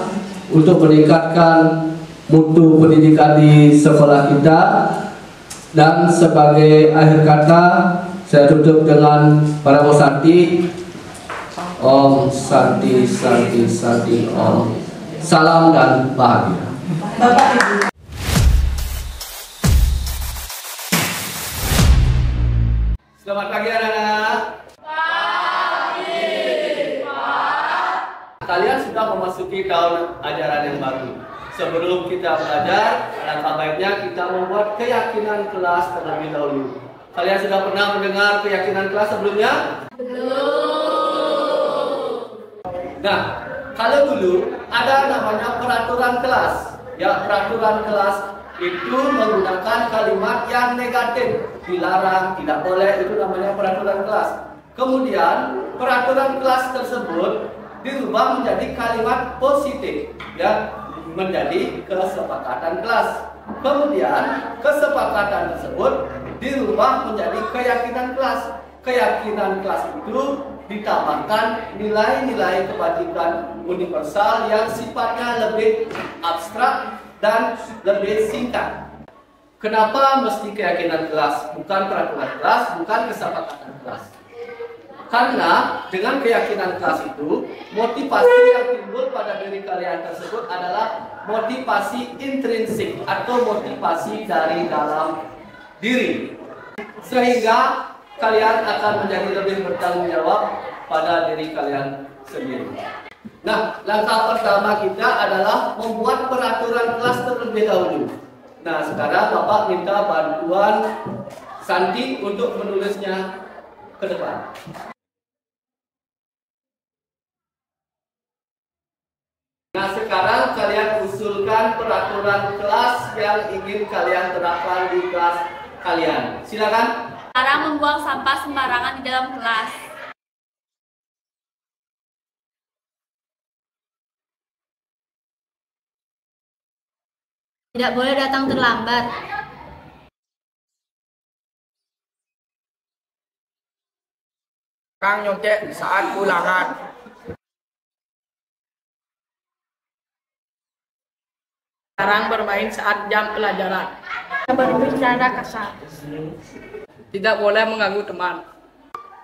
untuk meningkatkan mutu pendidikan di sekolah kita. Dan sebagai akhir kata, saya tutup dengan para Santi. Om Santi Santi Santi Om. Salam dan bahagia. Bapak Ibu. Selamat pagi anak-anak. Pagi, Pak. Kalian sudah memasuki tahun ajaran yang baru. Sebelum kita belajar, alangkah baiknya kita membuat keyakinan kelas terlebih dahulu. Kalian sudah pernah mendengar keyakinan kelas sebelumnya? Belum. Nah, kalau dulu ada namanya peraturan kelas. Ya, peraturan kelas itu menggunakan kalimat yang negatif, dilarang, tidak boleh, itu namanya peraturan kelas. Kemudian peraturan kelas tersebut dirubah menjadi kalimat positif, ya, menjadi kesepakatan kelas. Kemudian kesepakatan tersebut dirubah menjadi keyakinan kelas. Keyakinan kelas itu ditambahkan nilai-nilai kebajikan universal yang sifatnya lebih abstrak dan lebih singkat. Kenapa mesti keyakinan kelas, bukan peraturan kelas, bukan kesepakatan kelas? Karena dengan keyakinan kelas itu, motivasi yang timbul pada diri kalian tersebut adalah motivasi intrinsik atau motivasi dari dalam diri. Sehingga kalian akan menjadi lebih bertanggung jawab pada diri kalian sendiri. Nah, langkah pertama kita adalah membuat peraturan kelas terlebih dahulu. Nah, sekarang Bapak minta bantuan Santi untuk menulisnya ke depan. Nah, sekarang kalian usulkan peraturan kelas yang ingin kalian terapkan di kelas kalian. Silakan. Cara membuang sampah sembarangan di dalam kelas. Tidak boleh datang terlambat. Kang nyontek saat ulangan. Jarang bermain saat jam pelajaran. Berbicara kasar. Tidak boleh mengganggu teman.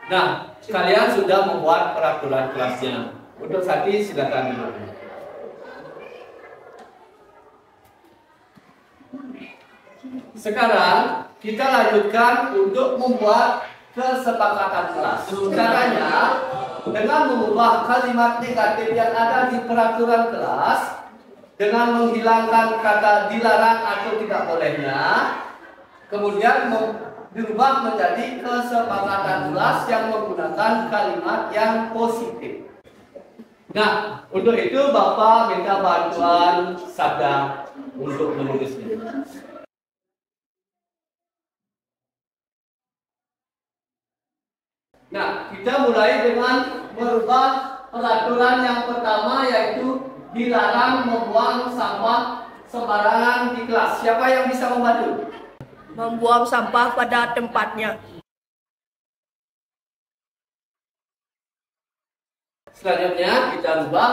Nah, kalian sudah membuat peraturan kelasnya. Untuk Santi, silakan dulu. Sekarang kita lanjutkan untuk membuat kesepakatan kelas. Caranya dengan mengubah kalimat negatif yang ada di peraturan kelas dengan menghilangkan kata dilarang atau tidak bolehnya, kemudian dirubah menjadi kesepakatan kelas yang menggunakan kalimat yang positif. Nah, untuk itu Bapak minta bantuan Sabda untuk menulisnya. Nah, kita mulai dengan merubah peraturan yang pertama, yaitu dilarang membuang sampah sembarangan di kelas. Siapa yang bisa membantu? Membuang sampah pada tempatnya. Selanjutnya kita ubah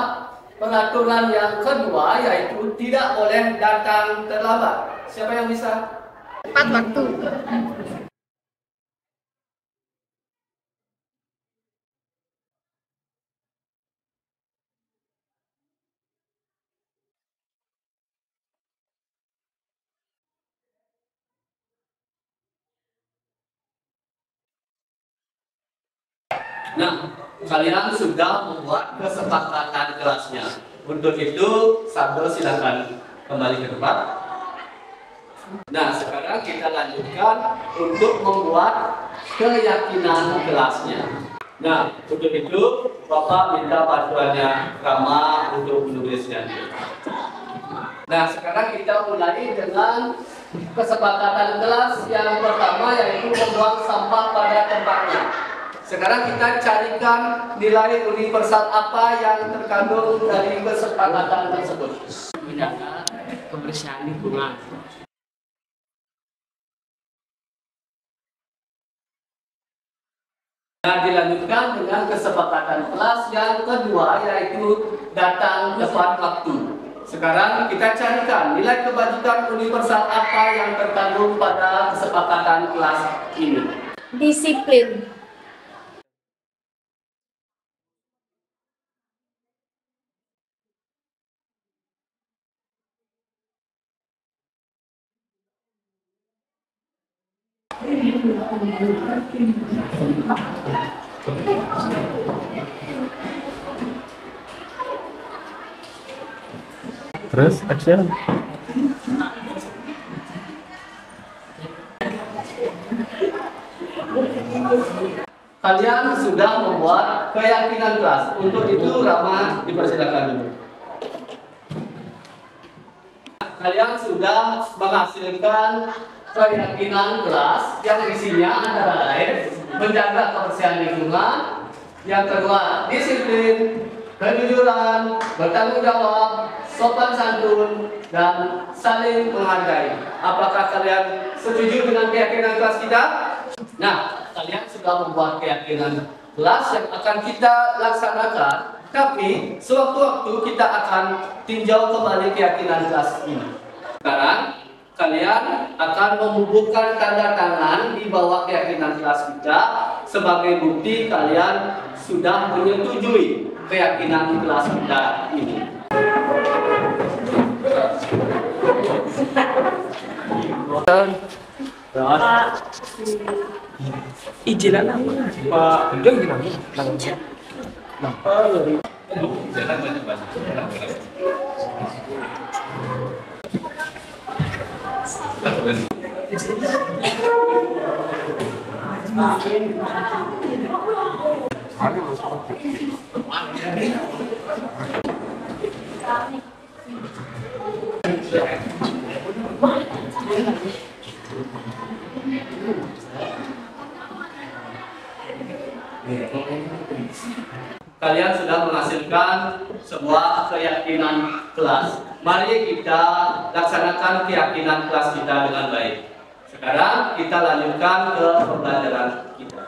peraturan yang kedua, yaitu tidak boleh datang terlambat. Siapa yang bisa? Tepat waktu. Nah, kalian sudah membuat kesepakatan kelasnya. Untuk itu, Sabdo silakan kembali ke tempat. Nah, sekarang kita lanjutkan untuk membuat keyakinan kelasnya. Nah, untuk itu Bapak minta bantuannya Rama untuk menulisnya. Nah, sekarang kita mulai dengan kesepakatan kelas yang pertama, yaitu membuang sampah pada tempatnya. Sekarang kita carikan nilai universal apa yang terkandung dari kesepakatan tersebut. Menjaga kebersihan lingkungan. Nah, dilanjutkan dengan kesepakatan kelas yang kedua, yaitu datang tepat waktu. Sekarang kita carikan nilai kebajikan universal apa yang terkandung pada kesepakatan kelas ini. Disiplin. Terus action. Kalian sudah membuat keyakinan kelas. Untuk itu Rama dipersilakan dulu. Kalian sudah menghasilkan keyakinan kelas yang isinya antara lain menjaga kebersihan lingkungan, yang kedua disiplin, kejujuran, bertanggung jawab, sopan santun, dan saling menghargai. Apakah kalian setuju dengan keyakinan kelas kita? Nah, kalian sudah membuat keyakinan kelas yang akan kita laksanakan, tapi sewaktu-waktu kita akan tinjau kembali keyakinan kelas ini. Sekarang kalian akan membubuhkan tanda tangan di bawah keyakinan kelas kita sebagai bukti kalian sudah menyetujui keyakinan kelas kita ini. Pak, izinan apa? Pak, udah gimana? Jangan banyak-banyak. Kalian sudah menghasilkan sebuah keyakinan kelas. Mari kita laksanakan keyakinan kelas kita dengan baik. Sekarang kita lanjutkan ke pembelajaran kita.